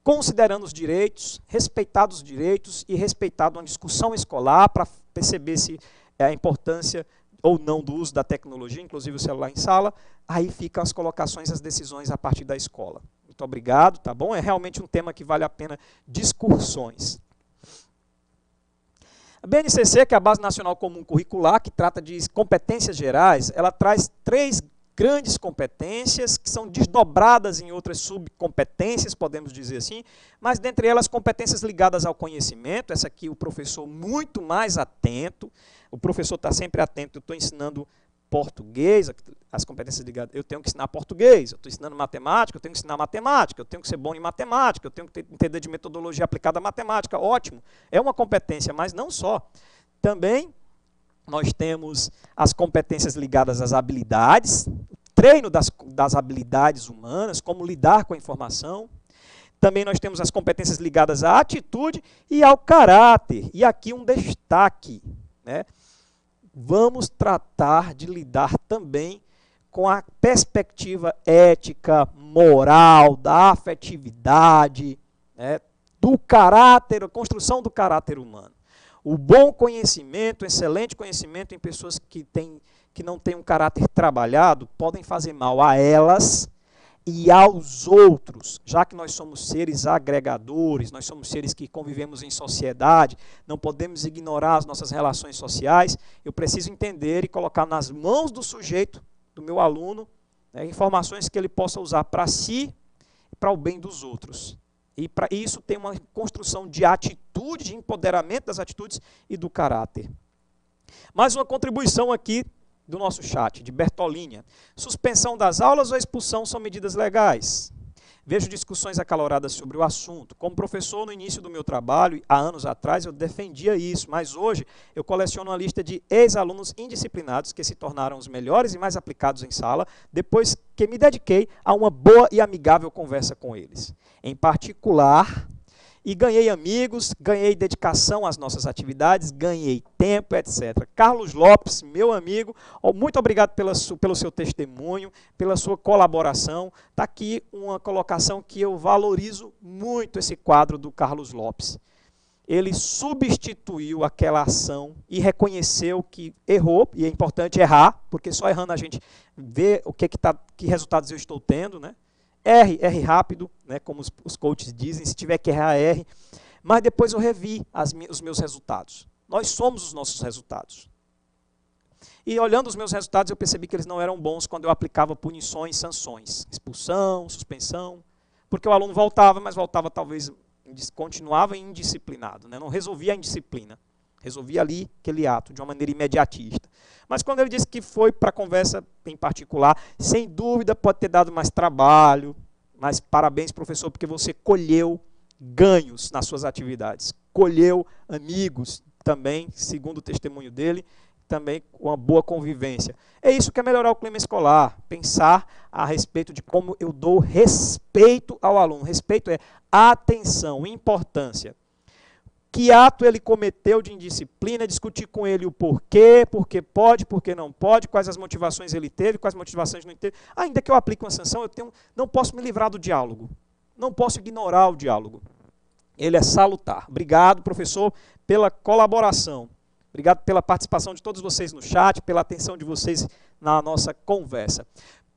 Considerando os direitos, respeitados os direitos e respeitado uma discussão escolar para perceber se é a importância ou não do uso da tecnologia, inclusive o celular em sala, aí ficam as colocações, as decisões a partir da escola. Muito obrigado, tá bom? É realmente um tema que vale a pena discussões. A BNCC, que é a Base Nacional Comum Curricular, que trata de competências gerais, ela traz 3 grandes competências, que são desdobradas em outras subcompetências, podemos dizer assim, mas dentre elas competências ligadas ao conhecimento, essa aqui o professor muito mais atento, o professor está sempre atento, eu estou ensinando português, as competências ligadas, eu tenho que ensinar português, eu estou ensinando matemática, eu tenho que ensinar matemática, eu tenho que ser bom em matemática, eu tenho que entender de metodologia aplicada à matemática, ótimo, é uma competência, mas não só. Também nós temos as competências ligadas às habilidades, treino das habilidades humanas, como lidar com a informação. Também nós temos as competências ligadas à atitude e ao caráter. E aqui um destaque, né? Vamos tratar de lidar também com a perspectiva ética, moral, da afetividade, né? Do caráter, a construção do caráter humano. O bom conhecimento, o excelente conhecimento em pessoas que não têm um caráter trabalhado, podem fazer mal a elas e aos outros, já que nós somos seres agregadores, nós somos seres que convivemos em sociedade, não podemos ignorar as nossas relações sociais, eu preciso entender e colocar nas mãos do sujeito, do meu aluno, né, informações que ele possa usar para si e para o bem dos outros. E para isso tem uma construção de atitude, de empoderamento das atitudes e do caráter. Mais uma contribuição aqui do nosso chat, de Bertolinha. Suspensão das aulas ou expulsão são medidas legais? Vejo discussões acaloradas sobre o assunto. Como professor, no início do meu trabalho, há anos atrás, eu defendia isso, mas hoje eu coleciono uma lista de ex-alunos indisciplinados que se tornaram os melhores e mais aplicados em sala, depois que me dediquei a uma boa e amigável conversa com eles. Em particular, e ganhei amigos, ganhei dedicação às nossas atividades, ganhei tempo, etc. Carlos Lopes, meu amigo, muito obrigado pelo seu testemunho, pela sua colaboração. Está aqui uma colocação que eu valorizo muito, esse quadro do Carlos Lopes. Ele substituiu aquela ação e reconheceu que errou, e é importante errar, porque só errando a gente vê que resultados eu estou tendo, né? Erre rápido, né, como os coaches dizem, se tiver que errar, erre. Mas depois eu revi os meus resultados. Nós somos os nossos resultados. E olhando os meus resultados, eu percebi que eles não eram bons quando eu aplicava punições, sanções. Expulsão, suspensão. Porque o aluno voltava, mas voltava talvez, continuava indisciplinado, né, não resolvia a indisciplina. Resolvia ali aquele ato, de uma maneira imediatista. Mas quando ele disse que foi para a conversa em particular, sem dúvida pode ter dado mais trabalho, mas parabéns, professor, porque você colheu ganhos nas suas atividades. Colheu amigos também, segundo o testemunho dele, também com uma boa convivência. É isso que é melhorar o clima escolar, pensar a respeito de como eu dou respeito ao aluno. Respeito é atenção, importância. Que ato ele cometeu de indisciplina, discutir com ele o porquê, porque pode, porque não pode, quais as motivações ele teve, quais motivações não teve. Ainda que eu aplique uma sanção, não posso me livrar do diálogo, não posso ignorar o diálogo. Ele é salutar. Obrigado, professor, pela colaboração. Obrigado pela participação de todos vocês no chat, pela atenção de vocês na nossa conversa.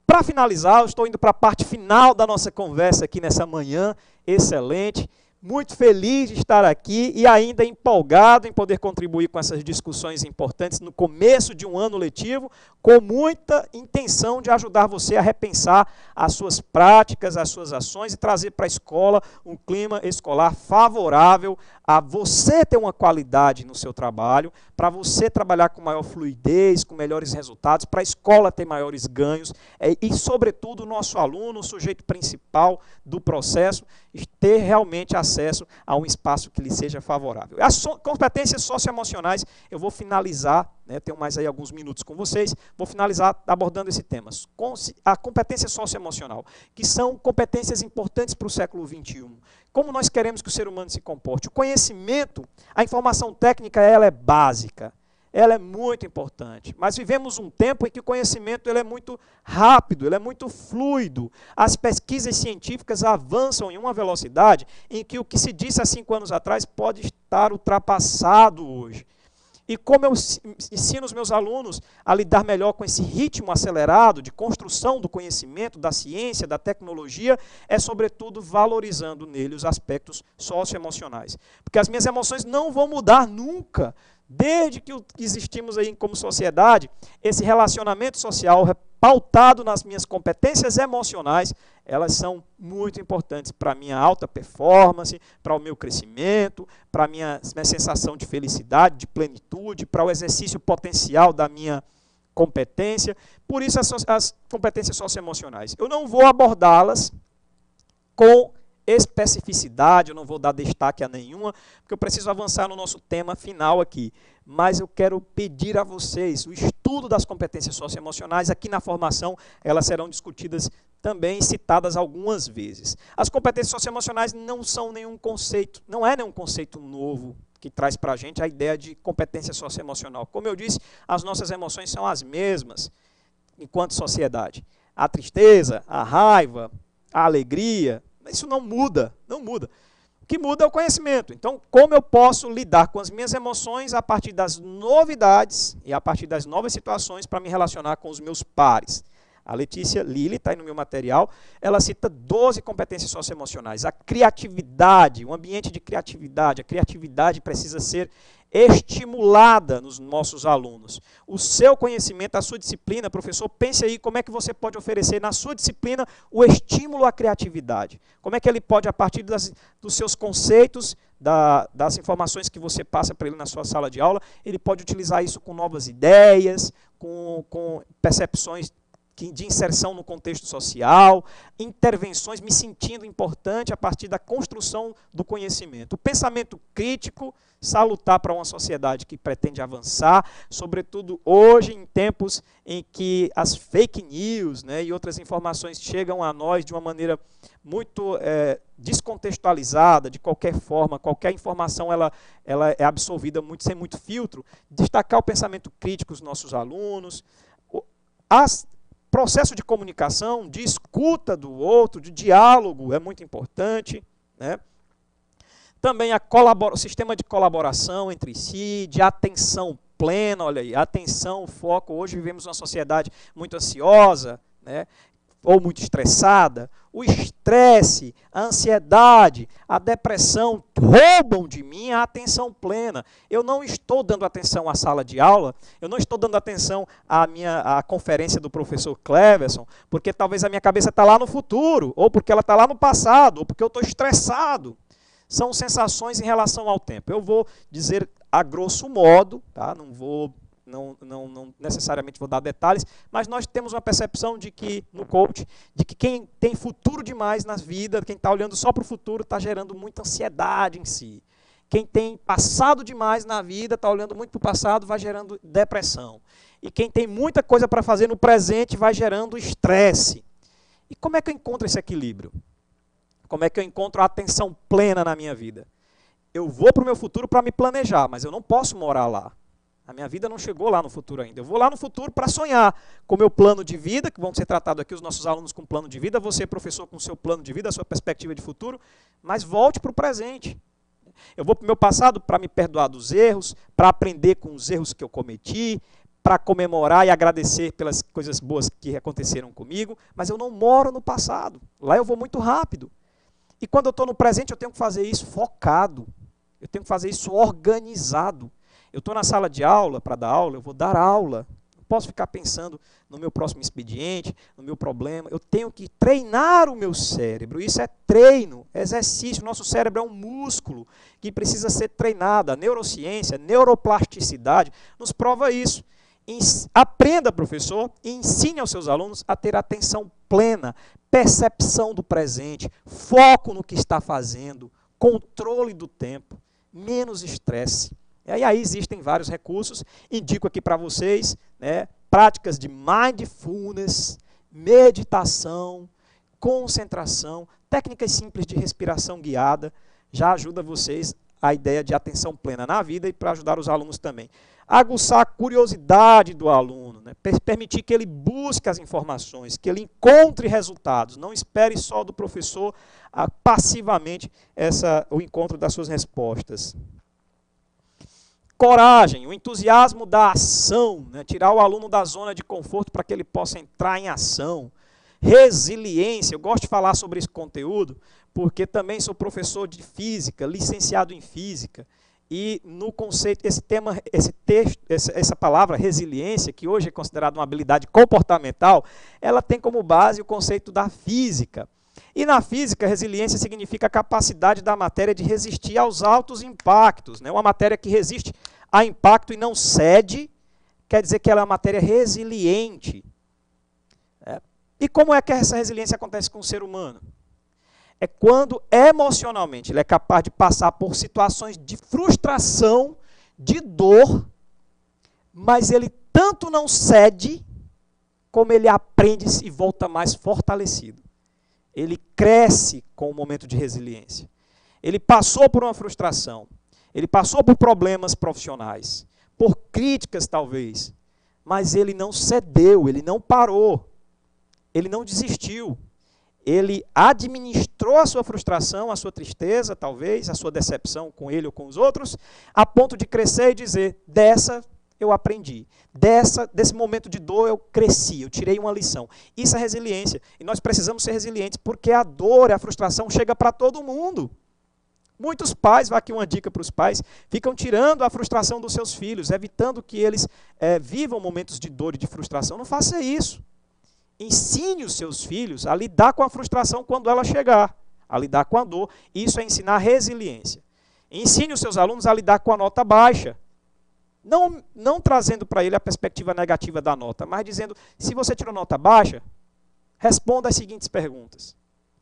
Para finalizar, eu estou indo para a parte final da nossa conversa aqui nessa manhã excelente. Muito feliz de estar aqui e ainda empolgado em poder contribuir com essas discussões importantes no começo de um ano letivo, com muita intenção de ajudar você a repensar as suas práticas, as suas ações e trazer para a escola um clima escolar favorável a você ter uma qualidade no seu trabalho, para você trabalhar com maior fluidez, com melhores resultados, para a escola ter maiores ganhos e, sobretudo, o nosso aluno, o sujeito principal do processo, ter realmente acesso a um espaço que lhe seja favorável. As competências socioemocionais, eu vou finalizar, né, tenho mais aí alguns minutos com vocês, vou finalizar abordando esse tema. A competência socioemocional, que são competências importantes para o século XXI. Como nós queremos que o ser humano se comporte? O conhecimento, a informação técnica, ela é básica. Ela é muito importante, mas vivemos um tempo em que o conhecimento ele é muito rápido, ele é muito fluido. As pesquisas científicas avançam em uma velocidade em que o que se disse há 5 anos atrás pode estar ultrapassado hoje. E como eu ensino os meus alunos a lidar melhor com esse ritmo acelerado de construção do conhecimento, da ciência, da tecnologia, é sobretudo valorizando nele os aspectos socioemocionais. Porque as minhas emoções não vão mudar nunca. Desde que existimos aí como sociedade, esse relacionamento social pautado nas minhas competências emocionais, elas são muito importantes para a minha alta performance, para o meu crescimento, para a minha sensação de felicidade, de plenitude, para o exercício potencial da minha competência. Por isso as competências socioemocionais. Eu não vou abordá-las com especificidade, eu não vou dar destaque a nenhuma, porque eu preciso avançar no nosso tema final aqui. Mas eu quero pedir a vocês o estudo das competências socioemocionais. Aqui na formação elas serão discutidas também, citadas algumas vezes. As competências socioemocionais não são nenhum conceito, não é nenhum conceito novo que traz para a gente a ideia de competência socioemocional. Como eu disse, as nossas emoções são as mesmas enquanto sociedade. A tristeza, a raiva, a alegria, isso não muda, não muda. O que muda é o conhecimento. Então, como eu posso lidar com as minhas emoções a partir das novidades e a partir das novas situações para me relacionar com os meus pares? A Letícia Lille, está aí no meu material, ela cita 12 competências socioemocionais. A criatividade, um ambiente de criatividade, a criatividade precisa ser estimulada nos nossos alunos. O seu conhecimento, a sua disciplina, professor, pense aí como é que você pode oferecer na sua disciplina o estímulo à criatividade. Como é que ele pode, a partir dos seus conceitos, das informações que você passa para ele na sua sala de aula, ele pode utilizar isso com novas ideias, com percepções de inserção no contexto social, intervenções, me sentindo importante a partir da construção do conhecimento. O pensamento crítico, salutar para uma sociedade que pretende avançar, sobretudo hoje, em tempos em que as fake news, né, e outras informações chegam a nós de uma maneira muito descontextualizada, de qualquer forma, qualquer informação ela é absorvida sem muito filtro. Destacar o pensamento crítico dos nossos alunos, processo de comunicação, de escuta do outro, de diálogo é muito importante, né? Também o sistema de colaboração entre si, de atenção plena, olha aí, atenção, foco. Hoje vivemos uma sociedade muito ansiosa, né? Ou muito estressada. O estresse, a ansiedade, a depressão roubam de mim a atenção plena. Eu não estou dando atenção à sala de aula, eu não estou dando atenção à conferência do professor Cleverson, porque talvez a minha cabeça está lá no futuro, ou porque ela está lá no passado, ou porque eu estou estressado. São sensações em relação ao tempo. Eu vou dizer a grosso modo, tá? Não necessariamente vou dar detalhes, mas nós temos uma percepção de que, no coach, de que quem tem futuro demais na vida, quem está olhando só para o futuro, está gerando muita ansiedade em si. Quem tem passado demais na vida, está olhando muito para o passado, vai gerando depressão. E quem tem muita coisa para fazer no presente, vai gerando estresse. E como é que eu encontro esse equilíbrio? Como é que eu encontro a atenção plena na minha vida? Eu vou para o meu futuro para me planejar, mas eu não posso morar lá. A minha vida não chegou lá no futuro ainda. Eu vou lá no futuro para sonhar com o meu plano de vida, que vão ser tratados aqui os nossos alunos com plano de vida, você, professor, com o seu plano de vida, a sua perspectiva de futuro, mas volte para o presente. Eu vou para o meu passado para me perdoar dos erros, para aprender com os erros que eu cometi, para comemorar e agradecer pelas coisas boas que aconteceram comigo, mas eu não moro no passado. Lá eu vou muito rápido. E quando eu estou no presente, eu tenho que fazer isso focado. Eu tenho que fazer isso organizado. Eu estou na sala de aula, para dar aula, eu vou dar aula. Não posso ficar pensando no meu próximo expediente, no meu problema. Eu tenho que treinar o meu cérebro. Isso é treino, exercício. Nosso cérebro é um músculo que precisa ser treinado. A neurociência, a neuroplasticidade nos prova isso. Aprenda, professor, e ensine aos seus alunos a ter atenção plena, percepção do presente, foco no que está fazendo, controle do tempo, menos estresse. E aí existem vários recursos, indico aqui para vocês, né, práticas de mindfulness, meditação, concentração, técnicas simples de respiração guiada, já ajuda vocês a ideia de atenção plena na vida e para ajudar os alunos também. Aguçar a curiosidade do aluno, né? Permitir que ele busque as informações, que ele encontre resultados, não espere só do professor passivamente o encontro das suas respostas. Coragem, o entusiasmo da ação, né? Tirar o aluno da zona de conforto para que ele possa entrar em ação. Resiliência, eu gosto de falar sobre esse conteúdo, porque também sou professor de física, licenciado em física, e no conceito, essa palavra resiliência, que hoje é considerada uma habilidade comportamental, ela tem como base o conceito da física. E na física, resiliência significa a capacidade da matéria de resistir aos altos impactos, né? Uma matéria que resiste a impacto e não cede quer dizer que ela é uma matéria resiliente. E como é que essa resiliência acontece com o ser humano? É quando emocionalmente ele é capaz de passar por situações de frustração, de dor, mas ele tanto não cede, como ele aprende e volta mais fortalecido. Ele cresce com o momento de resiliência. Ele passou por uma frustração, ele passou por problemas profissionais, por críticas talvez, mas ele não cedeu, ele não parou, ele não desistiu. Ele administrou a sua frustração, a sua tristeza, talvez, a sua decepção com ele ou com os outros, a ponto de crescer e dizer, dessa eu aprendi, desse momento de dor eu cresci, eu tirei uma lição. Isso é resiliência, e nós precisamos ser resilientes, porque a dor e a frustração chega para todo mundo. Muitos pais, vai aqui uma dica para os pais, ficam tirando a frustração dos seus filhos, evitando que eles vivam momentos de dor e de frustração. Não faça isso. Ensine os seus filhos a lidar com a frustração quando ela chegar, a lidar com a dor. Isso é ensinar resiliência. Ensine os seus alunos a lidar com a nota baixa. Não trazendo para ele a perspectiva negativa da nota, mas dizendo, se você tirou nota baixa, responda as seguintes perguntas.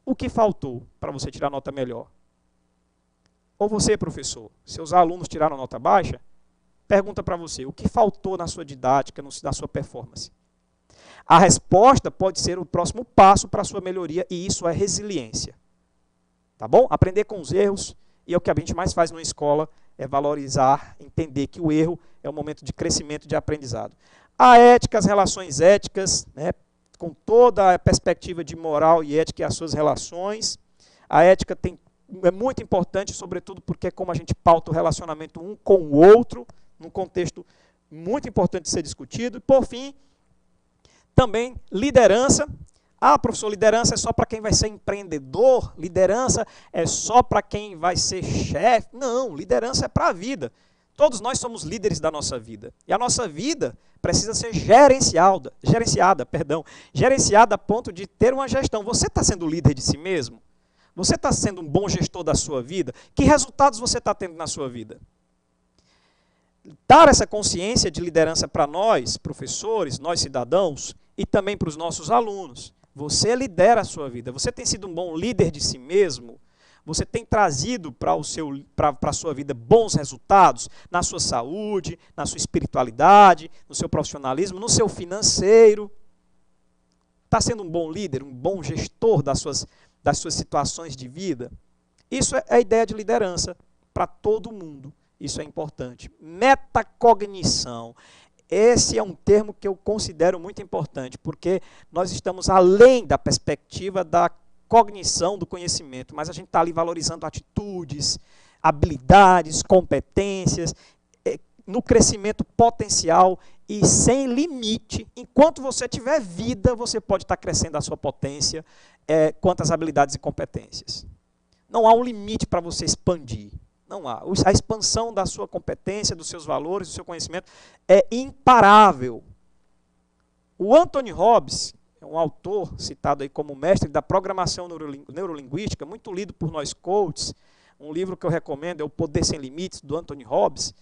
O que faltou para você tirar nota melhor? Ou você, professor, seus alunos tiraram nota baixa, pergunta para você, o que faltou na sua didática, na sua performance? A resposta pode ser o próximo passo para a sua melhoria, e isso é resiliência. Tá bom? Aprender com os erros, e é o que a gente mais faz numa escola, é valorizar, entender que o erro é um momento de crescimento e de aprendizado. A ética, as relações éticas, né, com toda a perspectiva de moral e ética e as suas relações. A ética é muito importante, sobretudo porque é como a gente pauta o relacionamento um com o outro, num contexto muito importante de ser discutido. E, por fim, também liderança. Ah, professor, liderança é só para quem vai ser empreendedor? Liderança é só para quem vai ser chefe? Não, liderança é para a vida. Todos nós somos líderes da nossa vida. E a nossa vida precisa ser gerenciada a ponto de ter uma gestão. Você está sendo líder de si mesmo? Você está sendo um bom gestor da sua vida? Que resultados você está tendo na sua vida? Dar essa consciência de liderança para nós, professores, nós cidadãos, e também para os nossos alunos. Você lidera a sua vida. Você tem sido um bom líder de si mesmo? Você tem trazido para a sua vida bons resultados na sua saúde, na sua espiritualidade, no seu profissionalismo, no seu financeiro? Está sendo um bom líder, um bom gestor das suas situações de vida? Isso é a ideia de liderança para todo mundo. Isso é importante. Metacognição. Esse é um termo que eu considero muito importante, porque nós estamos além da perspectiva da cognição do conhecimento, mas a gente está ali valorizando atitudes, habilidades, competências, no crescimento potencial e sem limite. Enquanto você tiver vida, você pode estar crescendo a sua potência quanto às habilidades e competências. Não há um limite para você expandir. Não há. A expansão da sua competência, dos seus valores, do seu conhecimento é imparável. O Anthony Robbins, é um autor citado aí como mestre da programação neurolinguística, muito lido por nós coaches. Um livro que eu recomendo é O Poder Sem Limites, do Anthony Robbins.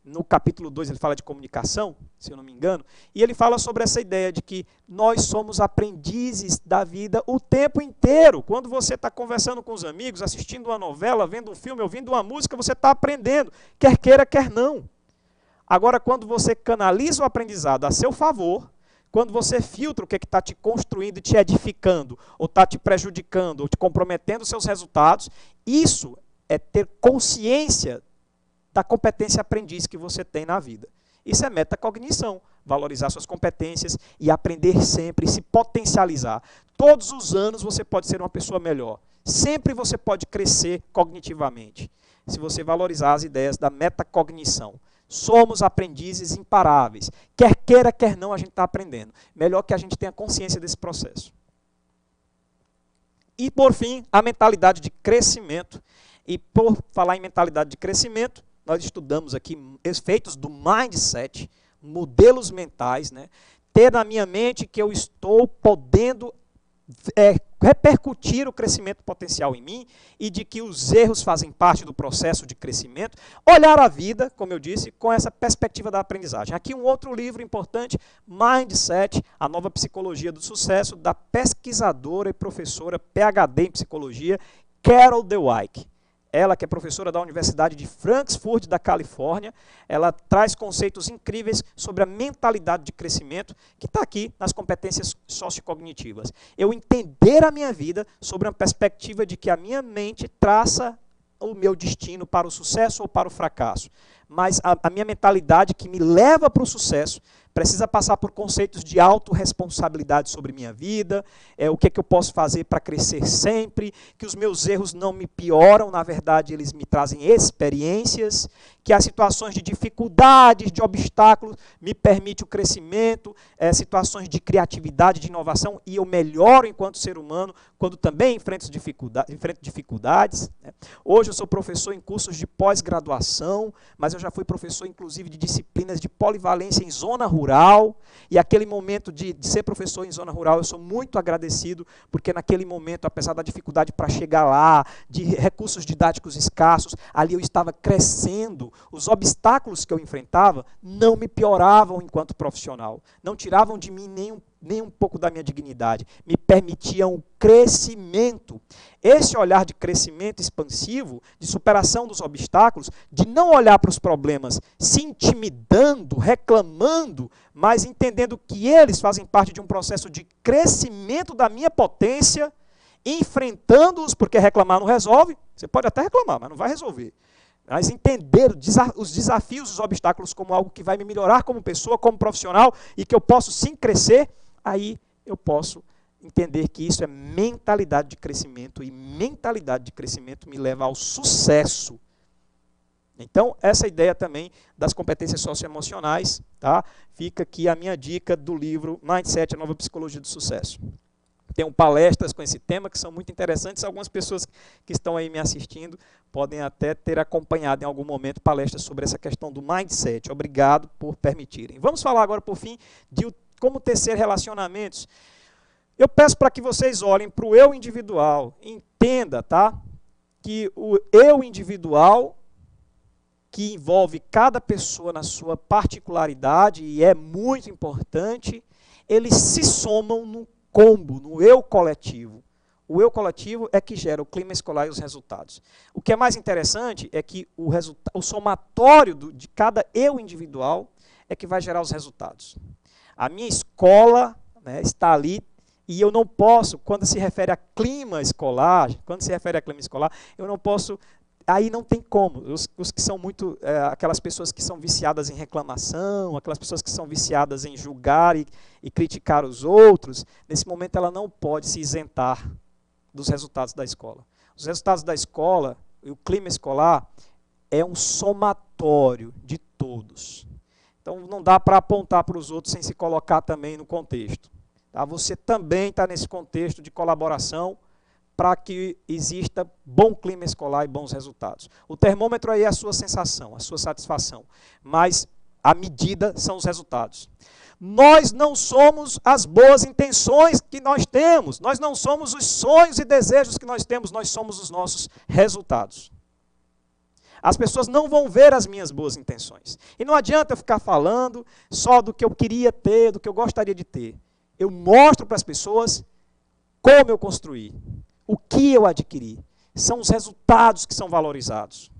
No capítulo 2 ele fala de comunicação, se eu não me engano, e ele fala sobre essa ideia de que nós somos aprendizes da vida o tempo inteiro. Quando você está conversando com os amigos, assistindo uma novela, vendo um filme, ouvindo uma música, você está aprendendo, quer queira, quer não. Agora, quando você canaliza o aprendizado a seu favor, quando você filtra o que está te construindo e te edificando, ou está te prejudicando, ou te comprometendo os seus resultados, isso é ter consciência da competência aprendiz que você tem na vida. Isso é metacognição, valorizar suas competências e aprender sempre, se potencializar. Todos os anos você pode ser uma pessoa melhor. Sempre você pode crescer cognitivamente, se você valorizar as ideias da metacognição. Somos aprendizes imparáveis. Quer queira, quer não, a gente está aprendendo. Melhor que a gente tenha consciência desse processo. E, por fim, a mentalidade de crescimento. E, por falar em mentalidade de crescimento, nós estudamos aqui efeitos do mindset, modelos mentais, né? Ter na minha mente que eu estou podendo repercutir o crescimento potencial em mim e de que os erros fazem parte do processo de crescimento, olhar a vida, como eu disse, com essa perspectiva da aprendizagem. Aqui um outro livro importante, Mindset, a nova psicologia do sucesso, da pesquisadora e professora PhD em psicologia, Carol Dweck. Ela, que é professora da Universidade de Frankfurt, da Califórnia, ela traz conceitos incríveis sobre a mentalidade de crescimento, que está aqui nas competências sociocognitivas. Eu entender a minha vida sobre uma perspectiva de que a minha mente traça o meu destino para o sucesso ou para o fracasso. Mas a minha mentalidade que me leva para o sucesso precisa passar por conceitos de autorresponsabilidade sobre minha vida, o que eu posso fazer para crescer sempre, que os meus erros não me pioram, na verdade eles me trazem experiências, que as situações de dificuldades, de obstáculos, me permitem o crescimento, situações de criatividade, de inovação, e eu melhoro enquanto ser humano, quando também enfrento dificuldades. Hoje eu sou professor em cursos de pós-graduação, mas eu já fui professor inclusive de disciplinas de polivalência em zona rural, e aquele momento de ser professor em zona rural, eu sou muito agradecido, porque naquele momento, apesar da dificuldade para chegar lá, de recursos didáticos escassos, ali eu estava crescendo, os obstáculos que eu enfrentava não me pioravam enquanto profissional, não tiravam de mim nem um pouco da minha dignidade, me permitiam o crescimento. Esse olhar de crescimento expansivo, de superação dos obstáculos, de não olhar para os problemas se intimidando, reclamando, mas entendendo que eles fazem parte de um processo de crescimento da minha potência, enfrentando-os, porque reclamar não resolve, você pode até reclamar, mas não vai resolver. Mas entender os desafios, os obstáculos como algo que vai me melhorar como pessoa, como profissional, e que eu posso sim crescer, aí eu posso entender que isso é mentalidade de crescimento, e mentalidade de crescimento me leva ao sucesso. Então, essa ideia também das competências socioemocionais, tá? Fica aqui a minha dica do livro Mindset, a nova psicologia do sucesso. Tenho palestras com esse tema que são muito interessantes. Algumas pessoas que estão aí me assistindo podem até ter acompanhado em algum momento palestras sobre essa questão do mindset. Obrigado por permitirem. Vamos falar agora, por fim, de como tecer relacionamentos. Eu peço para que vocês olhem para o eu individual. Entenda, tá? Que o eu individual, que envolve cada pessoa na sua particularidade, e é muito importante, eles se somam no combo, no eu coletivo. O eu coletivo é que gera o clima escolar e os resultados. O que é mais interessante é que o somatório de cada eu individual é que vai gerar os resultados. A minha escola, né, está ali, e eu não posso, quando se refere a clima escolar, eu não posso, aí não tem como. Os que são muito, aquelas pessoas que são viciadas em reclamação, aquelas pessoas que são viciadas em julgar e criticar os outros, nesse momento ela não pode se isentar dos resultados da escola. Os resultados da escola, e o clima escolar, é um somatório de todos. Então não dá para apontar para os outros sem se colocar também no contexto. Tá? Você também está nesse contexto de colaboração para que exista bom clima escolar e bons resultados. O termômetro aí é a sua sensação, a sua satisfação, mas a medida são os resultados. Nós não somos as boas intenções que nós temos, nós não somos os sonhos e desejos que nós temos, nós somos os nossos resultados. As pessoas não vão ver as minhas boas intenções. E não adianta eu ficar falando só do que eu queria ter, do que eu gostaria de ter. Eu mostro para as pessoas como eu construí, o que eu adquiri. São os resultados que são valorizados.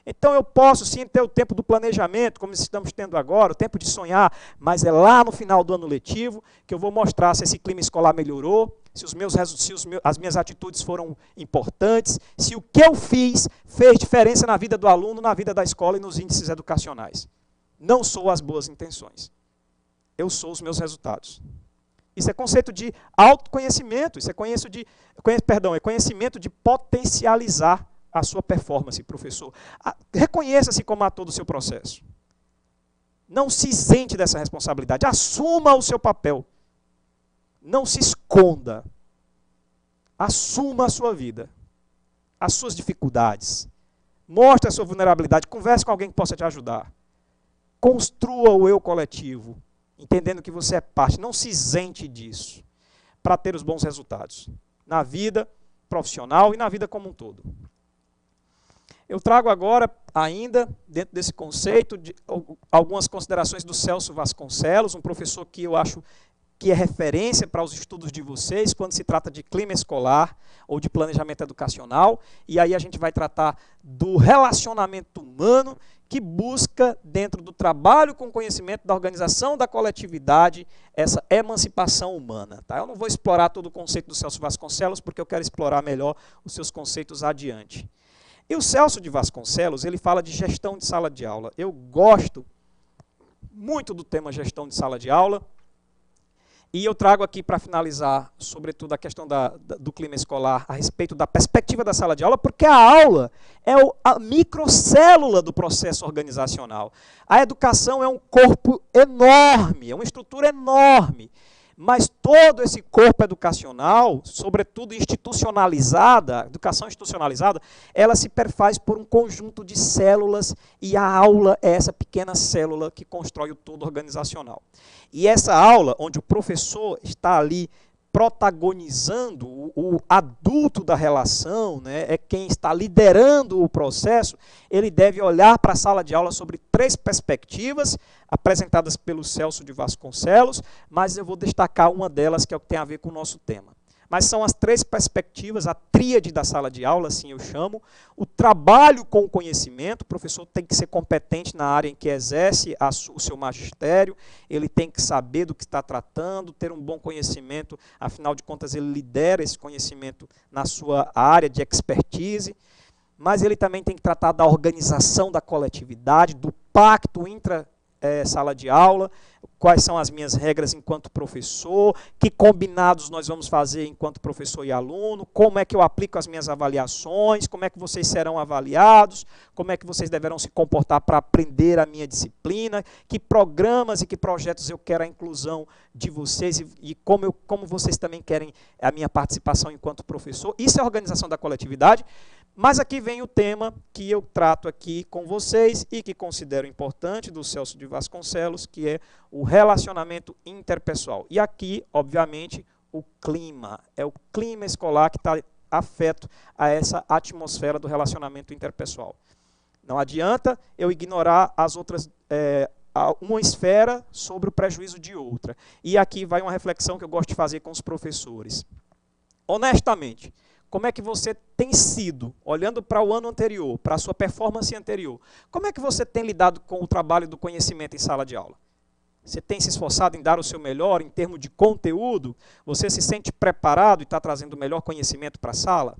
Então eu posso sim ter o tempo do planejamento, como estamos tendo agora, o tempo de sonhar, mas é lá no final do ano letivo que eu vou mostrar se esse clima escolar melhorou, se as minhas atitudes foram importantes, se o que eu fiz fez diferença na vida do aluno, na vida da escola e nos índices educacionais. Não sou as boas intenções. Eu sou os meus resultados. Isso é conceito de autoconhecimento, isso é conhecimento de potencializar a sua performance, professor. Reconheça-se como ator do seu processo. Não se isente dessa responsabilidade. Assuma o seu papel. Não se esconda. Assuma a sua vida. As suas dificuldades. Mostre a sua vulnerabilidade. Converse com alguém que possa te ajudar. Construa o eu coletivo, entendendo que você é parte. Não se isente disso. para ter os bons resultados na vida profissional e na vida como um todo. Eu trago agora, ainda, dentro desse conceito, algumas considerações do Celso Vasconcelos, um professor que eu acho que é referência para os estudos de vocês quando se trata de clima escolar ou de planejamento educacional. E aí a gente vai tratar do relacionamento humano que busca, dentro do trabalho com conhecimento, da organização da coletividade, essa emancipação humana. Tá? Eu não vou explorar todo o conceito do Celso Vasconcelos, porque eu quero explorar melhor os seus conceitos adiante. E o Celso de Vasconcelos, ele fala de gestão de sala de aula. Eu gosto muito do tema gestão de sala de aula, e eu trago aqui para finalizar, sobretudo, a questão do clima escolar a respeito da perspectiva da sala de aula, porque a aula é a microcélula do processo organizacional. A educação é um corpo enorme, é uma estrutura enorme, mas todo esse corpo educacional, sobretudo institucionalizada, a educação institucionalizada, ela se perfaz por um conjunto de células, e a aula é essa pequena célula que constrói o todo organizacional. E essa aula, onde o professor está ali protagonizando, o adulto da relação, né, é quem está liderando o processo, ele deve olhar para a sala de aula sobre 3 perspectivas, apresentadas pelo Celso de Vasconcelos, mas eu vou destacar uma delas, que é o que tem a ver com o nosso tema. Mas são as 3 perspectivas, a tríade da sala de aula, assim eu chamo, o trabalho com o conhecimento. O professor tem que ser competente na área em que exerce o seu magistério, ele tem que saber do que está tratando, ter um bom conhecimento, afinal de contas ele lidera esse conhecimento na sua área de expertise, mas ele também tem que tratar da organização da coletividade, do pacto intra-sala de aula, quais são as minhas regras enquanto professor, que combinados nós vamos fazer enquanto professor e aluno, como é que eu aplico as minhas avaliações, como é que vocês serão avaliados, como é que vocês deverão se comportar para aprender a minha disciplina, que programas e que projetos eu quero a inclusão de vocês e como vocês também querem a minha participação enquanto professor. Isso é a organização da coletividade. Mas aqui vem o tema que eu trato aqui com vocês e que considero importante, do Celso de Vasconcelos, que é o relacionamento interpessoal. E aqui, obviamente, o clima. É o clima escolar que está afeto a essa atmosfera do relacionamento interpessoal. Não adianta eu ignorar as outras, uma esfera sobre o prejuízo de outra. E aqui vai uma reflexão que eu gosto de fazer com os professores. Honestamente, como é que você tem sido, olhando para o ano anterior, para a sua performance anterior, como é que você tem lidado com o trabalho do conhecimento em sala de aula? Você tem se esforçado em dar o seu melhor em termos de conteúdo? Você se sente preparado e está trazendo o melhor conhecimento para a sala?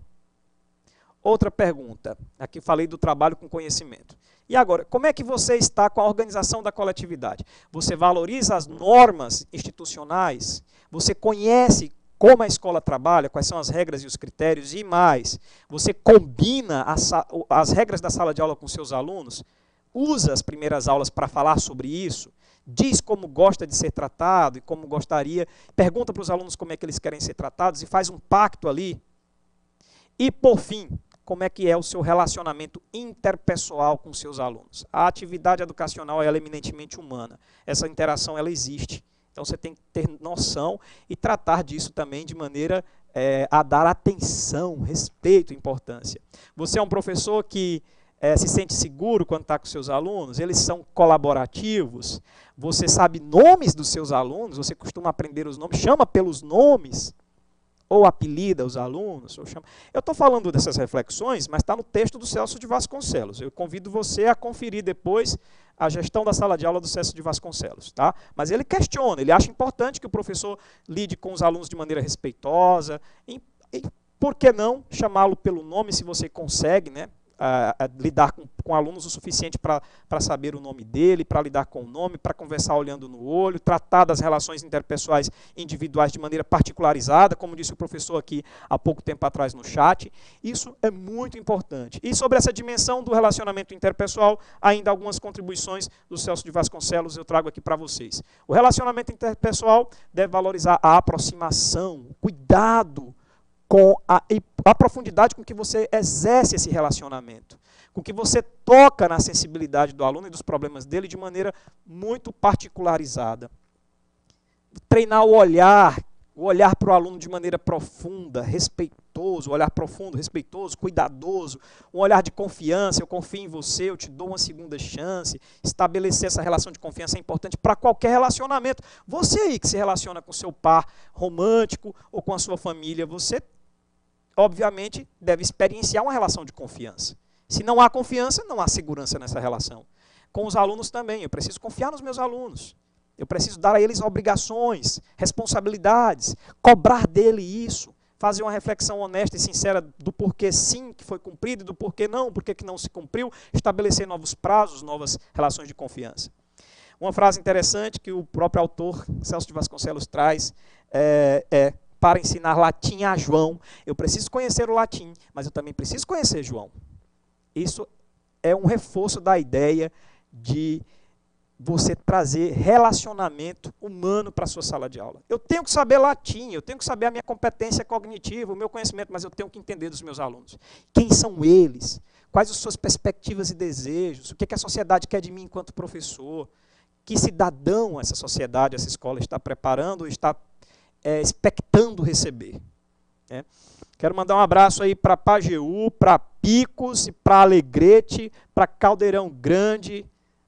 Outra pergunta, aqui falei do trabalho com conhecimento. E agora, como é que você está com a organização da coletividade? Você valoriza as normas institucionais? Você conhece como a escola trabalha, quais são as regras e os critérios, e mais, você combina as regras da sala de aula com seus alunos, usa as primeiras aulas para falar sobre isso, diz como gosta de ser tratado e como gostaria, pergunta para os alunos como é que eles querem ser tratados e faz um pacto ali. E, por fim, como é que é o seu relacionamento interpessoal com seus alunos? A atividade educacional ela é eminentemente humana, essa interação ela existe. Então você tem que ter noção e tratar disso também de maneira a dar atenção, respeito, importância. Você é um professor que se sente seguro quando está com seus alunos? Eles são colaborativos? Você sabe nomes dos seus alunos? Você costuma aprender os nomes? Chama pelos nomes? Ou apelida os alunos? Eu estou falando dessas reflexões, mas está no texto do Celso de Vasconcelos. Eu convido você a conferir depois a gestão da sala de aula do Celso de Vasconcelos. Tá? Mas ele questiona, ele acha importante que o professor lide com os alunos de maneira respeitosa. E por que não chamá-lo pelo nome, se você consegue, né? Lidar com alunos o suficiente para saber o nome dele, para lidar com o nome, para conversar olhando no olho, tratar das relações interpessoais individuais de maneira particularizada, como disse o professor aqui há pouco tempo atrás no chat. Isso é muito importante. E sobre essa dimensão do relacionamento interpessoal, ainda algumas contribuições do Celso de Vasconcelos eu trago aqui para vocês. O relacionamento interpessoal deve valorizar a aproximação, o cuidado com a profundidade com que você exerce esse relacionamento, com que você toca na sensibilidade do aluno e dos problemas dele de maneira muito particularizada. Treinar o olhar o olhar para o aluno de maneira profunda, respeitoso, olhar profundo, respeitoso, cuidadoso, um olhar de confiança, eu confio em você, eu te dou uma segunda chance. Estabelecer essa relação de confiança é importante para qualquer relacionamento. Você aí que se relaciona com seu par romântico ou com a sua família, você, obviamente, deve experienciar uma relação de confiança. Se não há confiança, não há segurança nessa relação. Com os alunos também, eu preciso confiar nos meus alunos. Eu preciso dar a eles obrigações, responsabilidades, cobrar dele isso, fazer uma reflexão honesta e sincera do porquê sim que foi cumprido e do porquê não, porquê que não se cumpriu, estabelecer novos prazos, novas relações de confiança. Uma frase interessante que o próprio autor, Celso de Vasconcelos, traz para ensinar latim a João, eu preciso conhecer o latim, mas eu também preciso conhecer João. Isso é um reforço da ideia de você trazer relacionamento humano para a sua sala de aula. Eu tenho que saber latim, eu tenho que saber a minha competência cognitiva, o meu conhecimento, mas eu tenho que entender dos meus alunos. Quem são eles? Quais as suas perspectivas e desejos? O que a sociedade quer de mim enquanto professor? Que cidadão essa sociedade, essa escola está preparando, está expectando receber? Quero mandar um abraço aí para Pajeú, para Picos, para Alegrete, para Caldeirão Grande.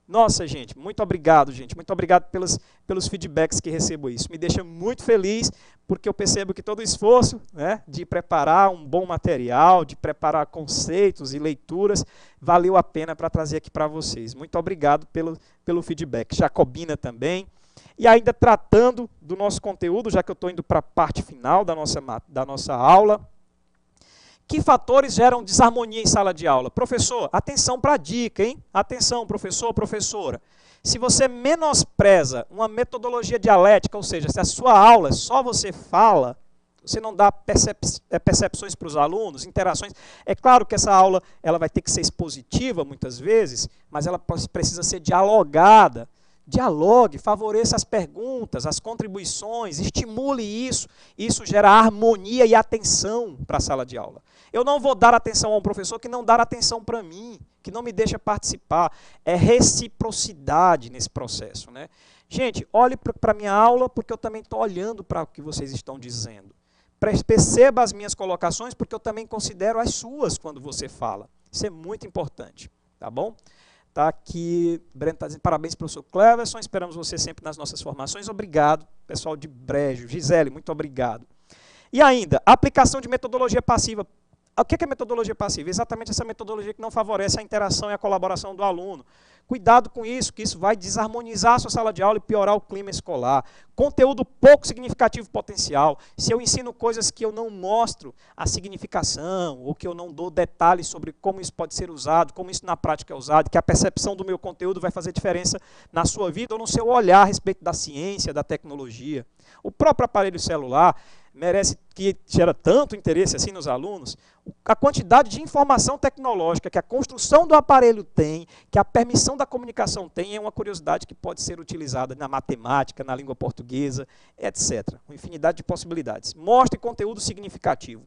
Nossa, gente, muito obrigado, gente. Muito obrigado pelos feedbacks que recebo. Isso me deixa muito feliz, porque eu percebo que todo o esforço, né, de preparar um bom material, de preparar conceitos e leituras, valeu a pena para trazer aqui para vocês. Muito obrigado pelo feedback. Jacobina também. E ainda tratando do nosso conteúdo, já que eu estou indo para a parte final da nossa aula, que fatores geram desarmonia em sala de aula? Professor, atenção para a dica, hein? Atenção, professor, professora. Se você menospreza uma metodologia dialética, ou seja, se a sua aula só você fala, você não dá percepções para os alunos, interações. É claro que essa aula ela vai ter que ser expositiva muitas vezes, mas ela precisa ser dialogada. Dialogue, favoreça as perguntas, as contribuições, estimule isso. Isso gera harmonia e atenção para a sala de aula. Eu não vou dar atenção a um professor que não dar atenção para mim, que não me deixa participar. É reciprocidade nesse processo, né? Gente, olhe para a minha aula, porque eu também estou olhando para o que vocês estão dizendo. Perceba as minhas colocações, porque eu também considero as suas quando você fala. Isso é muito importante, tá bom? Tá aqui, Breno está dizendo, parabéns, professor Cleverson, esperamos você sempre nas nossas formações. Obrigado, pessoal de Brejo. Gisele, muito obrigado. E ainda, aplicação de metodologia passiva. O que é metodologia passiva? Exatamente essa metodologia que não favorece a interação e a colaboração do aluno. Cuidado com isso, que isso vai desarmonizar a sua sala de aula e piorar o clima escolar. Conteúdo pouco significativo potencial. Se eu ensino coisas que eu não mostro a significação, ou que eu não dou detalhes sobre como isso pode ser usado, como isso na prática é usado, que a percepção do meu conteúdo vai fazer diferença na sua vida ou no seu olhar a respeito da ciência, da tecnologia. O próprio aparelho celular merece, que gera tanto interesse assim nos alunos, a quantidade de informação tecnológica que a construção do aparelho tem, que a permissão da comunicação tem, é uma curiosidade que pode ser utilizada na matemática, na língua portuguesa, etc. Uma infinidade de possibilidades. Mostre conteúdo significativo.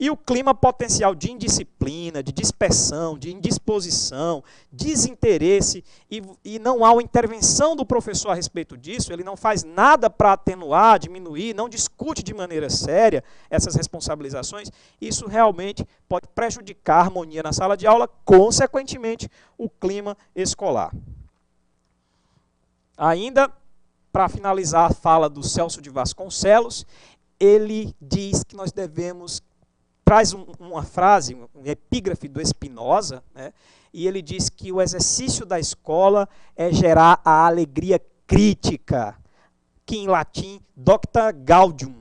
E o clima potencial de indisciplina, de dispersão, de indisposição, desinteresse, e não há uma intervenção do professor a respeito disso, ele não faz nada para atenuar, diminuir, não discute de maneira séria essas responsabilizações, isso realmente pode prejudicar a harmonia na sala de aula, consequentemente, o clima escolar. Ainda, para finalizar a fala do Celso de Vasconcelos, ele diz que nós devemos, traz uma frase, um epígrafe do Spinoza, né? E ele diz que o exercício da escola é gerar a alegria crítica, que em latim, docta gaudium.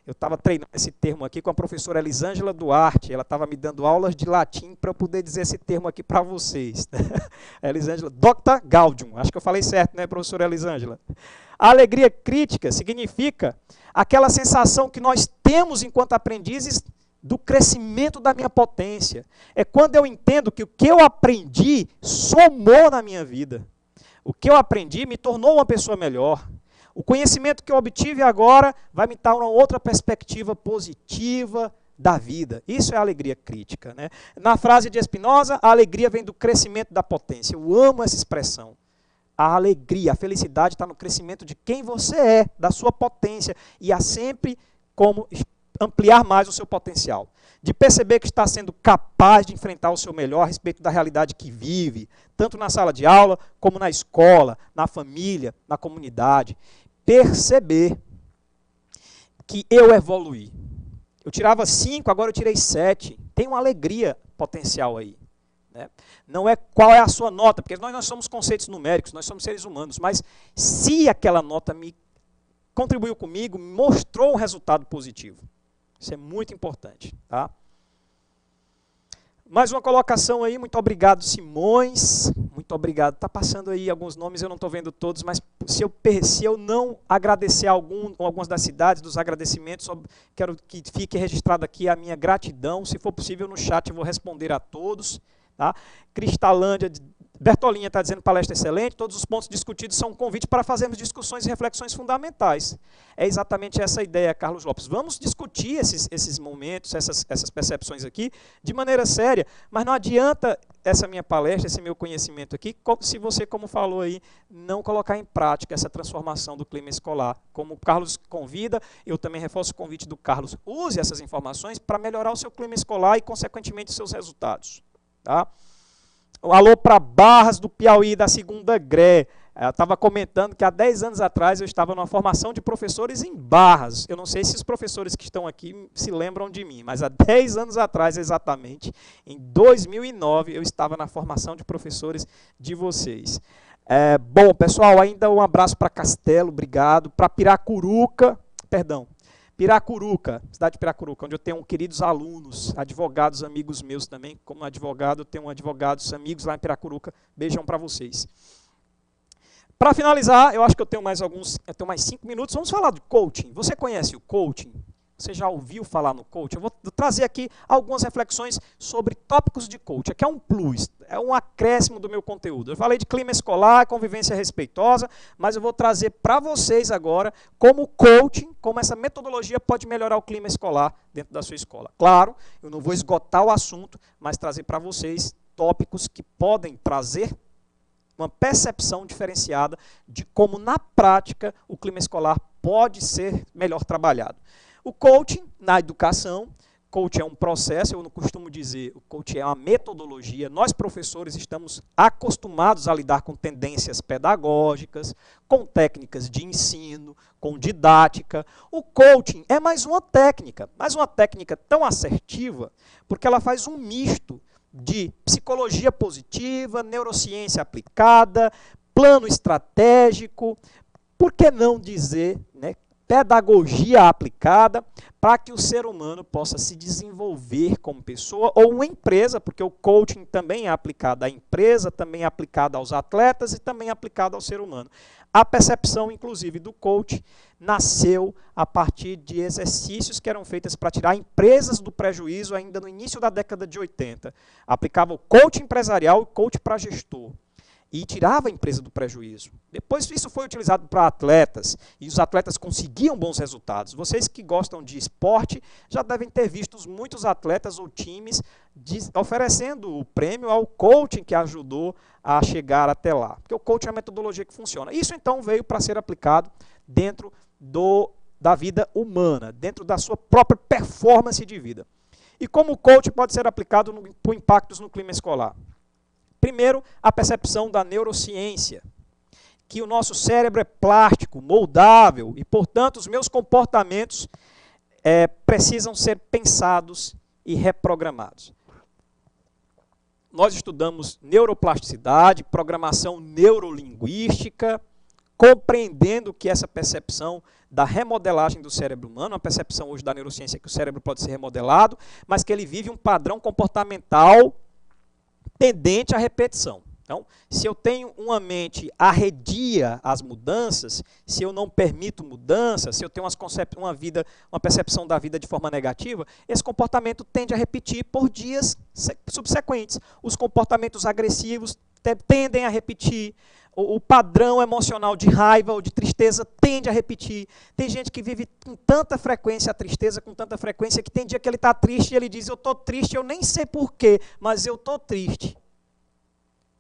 Eu estava treinando esse termo aqui com a professora Elisângela Duarte, ela estava me dando aulas de latim para eu poder dizer esse termo aqui para vocês. Elisângela, docta gaudium, acho que eu falei certo, né, professora Elisângela? A alegria crítica significa aquela sensação que nós temos enquanto aprendizes do crescimento da minha potência. É quando eu entendo que o que eu aprendi somou na minha vida. O que eu aprendi me tornou uma pessoa melhor. O conhecimento que eu obtive agora vai me dar uma outra perspectiva positiva da vida. Isso é alegria crítica, né? Na frase de Spinoza, a alegria vem do crescimento da potência. Eu amo essa expressão. A alegria, a felicidade está no crescimento de quem você é, da sua potência. E há sempre como ampliar mais o seu potencial, de perceber que está sendo capaz de enfrentar o seu melhor a respeito da realidade que vive, tanto na sala de aula, como na escola, na família, na comunidade. Perceber que eu evoluí. Eu tirava 5, agora eu tirei 7. Tem uma alegria potencial aí. Né? Não é qual é a sua nota, porque nós somos conceitos numéricos, nós somos seres humanos, mas se aquela nota me contribuiu comigo, mostrou um resultado positivo. Isso é muito importante. Tá? Mais uma colocação aí, muito obrigado, Simões. Muito obrigado. Está passando aí alguns nomes, eu não estou vendo todos, mas se eu não agradecer algumas das cidades, dos agradecimentos, quero que fique registrado aqui a minha gratidão. Se for possível, no chat eu vou responder a todos. Tá? Cristalândia, Bertolinha está dizendo palestra excelente, todos os pontos discutidos são um convite para fazermos discussões e reflexões fundamentais. É exatamente essa a ideia, Carlos Lopes. Vamos discutir esses momentos, essas percepções aqui, de maneira séria, mas não adianta essa minha palestra, esse meu conhecimento aqui, se você, como falou aí, não colocar em prática essa transformação do clima escolar. Como o Carlos convida, eu também reforço o convite do Carlos, use essas informações para melhorar o seu clima escolar e, consequentemente, os seus resultados. Tá? Um alô para Barras do Piauí, da segunda GRE. Eu estava comentando que há 10 anos atrás eu estava numa formação de professores em Barras. Eu não sei se os professores que estão aqui se lembram de mim, mas há 10 anos atrás, exatamente, em 2009, eu estava na formação de professores de vocês. Bom, pessoal, ainda um abraço para Castelo, obrigado. Para Piracuruca, cidade de Piracuruca, onde eu tenho queridos alunos, advogados, amigos meus também. Como advogado, eu tenho advogados, amigos lá em Piracuruca. Beijão para vocês. Para finalizar, eu acho que eu tenho mais 5 minutos. Vamos falar de coaching. Você conhece o coaching? Você já ouviu falar no coaching? Eu vou trazer aqui algumas reflexões sobre tópicos de coaching. Aqui é um plus, é um acréscimo do meu conteúdo. Eu falei de clima escolar, convivência respeitosa, mas eu vou trazer para vocês agora como coaching, como essa metodologia pode melhorar o clima escolar dentro da sua escola. Claro, eu não vou esgotar o assunto, mas trazer para vocês tópicos que podem trazer uma percepção diferenciada de como, na prática, o clima escolar pode ser melhor trabalhado. O coaching na educação, coaching é um processo, eu não costumo dizer, o coaching é uma metodologia. Nós, professores, estamos acostumados a lidar com tendências pedagógicas, com técnicas de ensino, com didática. O coaching é mais uma técnica tão assertiva, porque ela faz um misto de psicologia positiva, neurociência aplicada, plano estratégico, por que não dizer, né, pedagogia aplicada, para que o ser humano possa se desenvolver como pessoa ou uma empresa, porque o coaching também é aplicado à empresa, também é aplicado aos atletas e também é aplicado ao ser humano. A percepção, inclusive, do coaching nasceu a partir de exercícios que eram feitos para tirar empresas do prejuízo ainda no início da década de 80. Aplicava o coaching empresarial e o coaching para gestor. E tirava a empresa do prejuízo. Depois isso foi utilizado para atletas, e os atletas conseguiam bons resultados. Vocês que gostam de esporte já devem ter visto muitos atletas ou times oferecendo o prêmio ao coaching que ajudou a chegar até lá. Porque o coaching é a metodologia que funciona. Isso então veio para ser aplicado dentro da vida humana, dentro da sua própria performance de vida. E como o coaching pode ser aplicado por impactos no clima escolar? Primeiro, a percepção da neurociência, que o nosso cérebro é plástico, moldável, e, portanto, os meus comportamentos precisam ser pensados e reprogramados. Nós estudamos neuroplasticidade, programação neurolinguística, compreendendo que essa percepção da remodelagem do cérebro humano, a percepção hoje da neurociência é que o cérebro pode ser remodelado, mas que ele vive um padrão comportamental tendente à repetição. Então, se eu tenho uma mente arredia às mudanças, se eu não permito mudanças, se eu tenho uma percepção da vida de forma negativa, esse comportamento tende a repetir por dias subsequentes. Os comportamentos agressivos tendem a repetir, o padrão emocional de raiva ou de tristeza tende a repetir. Tem gente que vive com tanta frequência a tristeza, com tanta frequência, que tem dia que ele está triste e ele diz, eu estou triste, eu nem sei porquê, mas eu estou triste.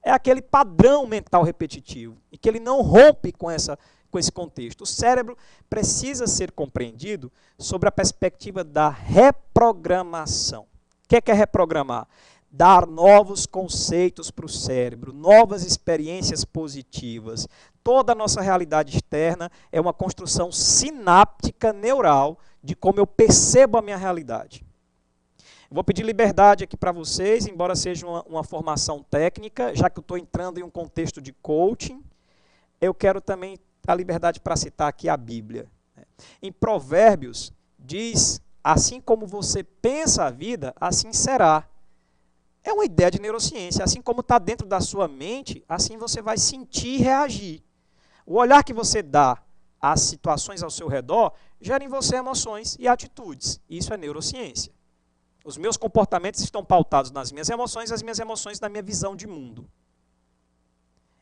É aquele padrão mental repetitivo, e que ele não rompe com essa com esse contexto. O cérebro precisa ser compreendido sobre a perspectiva da reprogramação. O que é reprogramar? Dar novos conceitos para o cérebro, novas experiências positivas. Toda a nossa realidade externa é uma construção sináptica neural de como eu percebo a minha realidade. Vou pedir liberdade aqui para vocês, embora seja uma formação técnica, já que eu estou entrando em um contexto de coaching, eu quero também a liberdade para citar aqui a Bíblia. Em Provérbios, diz, assim como você pensa a vida, assim será. É uma ideia de neurociência, assim como está dentro da sua mente, assim você vai sentir e reagir. O olhar que você dá às situações ao seu redor gera em você emoções e atitudes. Isso é neurociência. Os meus comportamentos estão pautados nas minhas emoções, as minhas emoções na minha visão de mundo.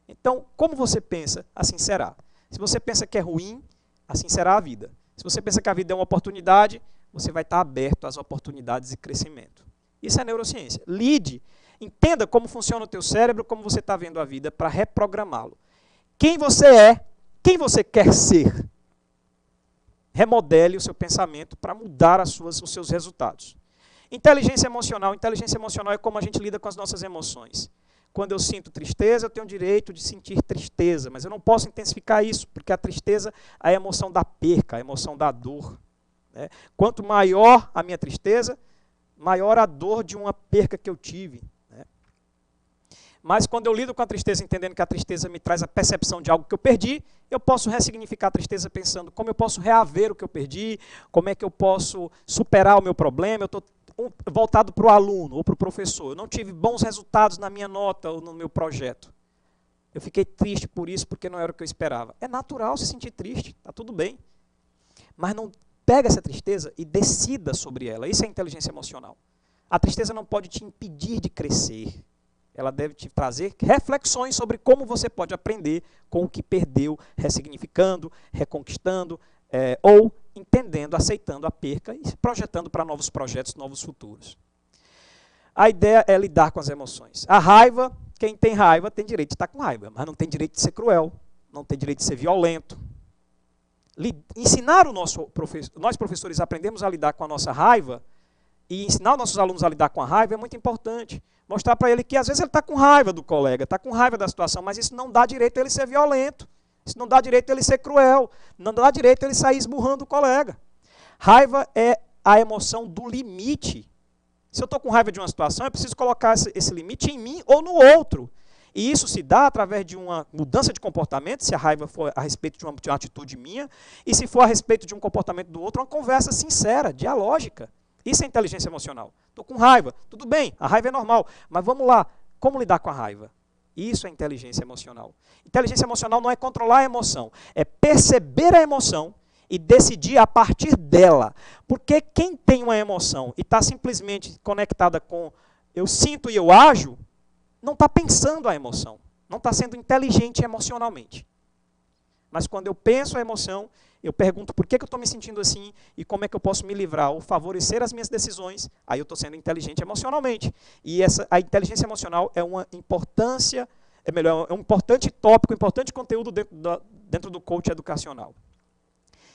Então, como você pensa, assim será. Se você pensa que é ruim, assim será a vida. Se você pensa que a vida é uma oportunidade, você vai estar aberto às oportunidades de crescimento. Isso é neurociência. Lide, entenda como funciona o teu cérebro, como você está vendo a vida, para reprogramá-lo. Quem você é, quem você quer ser. Remodele o seu pensamento para mudar os seus resultados. Inteligência emocional. Inteligência emocional é como a gente lida com as nossas emoções. Quando eu sinto tristeza, eu tenho o direito de sentir tristeza, mas eu não posso intensificar isso, porque a tristeza é a emoção da perca, a emoção da dor. Né? Quanto maior a minha tristeza, maior a dor de uma perca que eu tive. Né? Mas quando eu lido com a tristeza, entendendo que a tristeza me traz a percepção de algo que eu perdi, eu posso ressignificar a tristeza pensando como eu posso reaver o que eu perdi, como é que eu posso superar o meu problema. Eu estou voltado para o aluno ou para o professor. Eu não tive bons resultados na minha nota ou no meu projeto. Eu fiquei triste por isso, porque não era o que eu esperava. É natural se sentir triste, está tudo bem. Mas não pega essa tristeza e decida sobre ela. Isso é inteligência emocional. A tristeza não pode te impedir de crescer. Ela deve te trazer reflexões sobre como você pode aprender com o que perdeu, ressignificando, reconquistando, ou entendendo, aceitando a perca e projetando para novos projetos, novos futuros. A ideia é lidar com as emoções. A raiva, quem tem raiva tem direito de estar com raiva, mas não tem direito de ser cruel, não tem direito de ser violento. Ensinar nós professores aprendemos a lidar com a nossa raiva e ensinar os nossos alunos a lidar com a raiva é muito importante. Mostrar para ele que às vezes ele está com raiva do colega, está com raiva da situação, mas isso não dá direito a ele ser violento. Isso não dá direito a ele ser cruel, não dá direito a ele sair esmurrando o colega. Raiva é a emoção do limite. Se eu estou com raiva de uma situação, eu preciso colocar esse limite em mim ou no outro. E isso se dá através de uma mudança de comportamento, se a raiva for a respeito de uma atitude minha, e se for a respeito de um comportamento do outro, uma conversa sincera, dialógica. Isso é inteligência emocional. Estou com raiva, tudo bem, a raiva é normal, mas vamos lá, como lidar com a raiva? Isso é inteligência emocional. Inteligência emocional não é controlar a emoção, é perceber a emoção e decidir a partir dela. Porque quem tem uma emoção e está simplesmente conectada com eu sinto e eu ajo, não está pensando a emoção, não está sendo inteligente emocionalmente. Mas quando eu penso a emoção, eu pergunto por que eu estou me sentindo assim e como é que eu posso me livrar ou favorecer as minhas decisões, aí eu estou sendo inteligente emocionalmente. E a inteligência emocional é uma importância, é um importante tópico, um importante conteúdo dentro do coach educacional.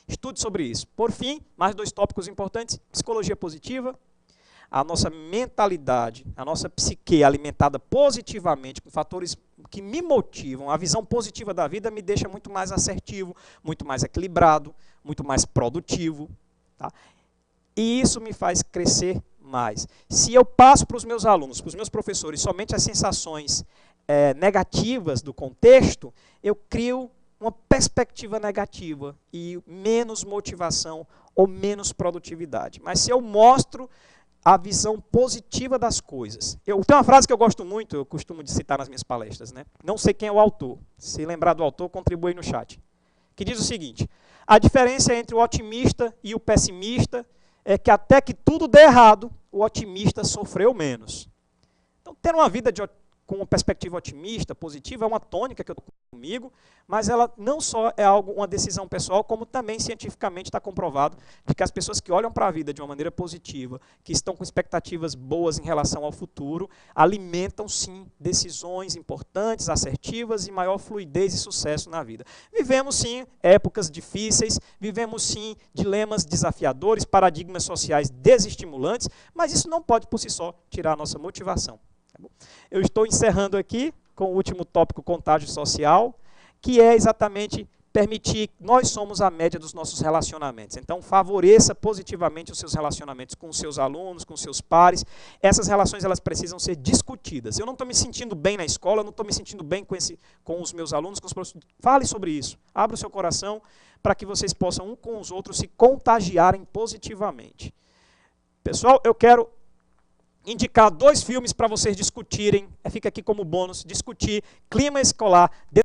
Estude sobre isso. Por fim, mais 2 tópicos importantes, psicologia positiva. A nossa mentalidade, a nossa psique alimentada positivamente, com fatores que me motivam, a visão positiva da vida me deixa muito mais assertivo, muito mais equilibrado, muito mais produtivo. Tá? E isso me faz crescer mais. Se eu passo para os meus alunos, para os meus professores, somente as sensações negativas do contexto, eu crio uma perspectiva negativa e menos motivação ou menos produtividade. Mas se eu mostro a visão positiva das coisas. Tem uma frase que eu gosto muito, eu costumo de citar nas minhas palestras, né? Não sei quem é o autor. Se lembrar do autor, contribui no chat. Que diz o seguinte: a diferença entre o otimista e o pessimista é que até que tudo dê errado, o otimista sofreu menos. Então, ter uma vida com uma perspectiva otimista, positiva, é uma tônica que eu tenho comigo, mas ela não só é uma decisão pessoal, como também cientificamente está comprovado de que as pessoas que olham para a vida de uma maneira positiva, que estão com expectativas boas em relação ao futuro, alimentam sim decisões importantes, assertivas e maior fluidez e sucesso na vida. Vivemos sim épocas difíceis, vivemos sim dilemas desafiadores, paradigmas sociais desestimulantes, mas isso não pode por si só tirar a nossa motivação. Eu estou encerrando aqui com o último tópico, contágio social, que é exatamente permitir, nós somos a média dos nossos relacionamentos, então favoreça positivamente os seus relacionamentos com os seus alunos, com os seus pares. Essas relações elas precisam ser discutidas. Eu não estou me sentindo bem na escola, eu não estou me sentindo bem com os meus alunos, com os professores. Fale sobre isso, abra o seu coração para que vocês possam um com os outros se contagiarem positivamente. Pessoal, eu quero indicar 2 filmes para vocês discutirem, fica aqui como bônus, discutir clima escolar.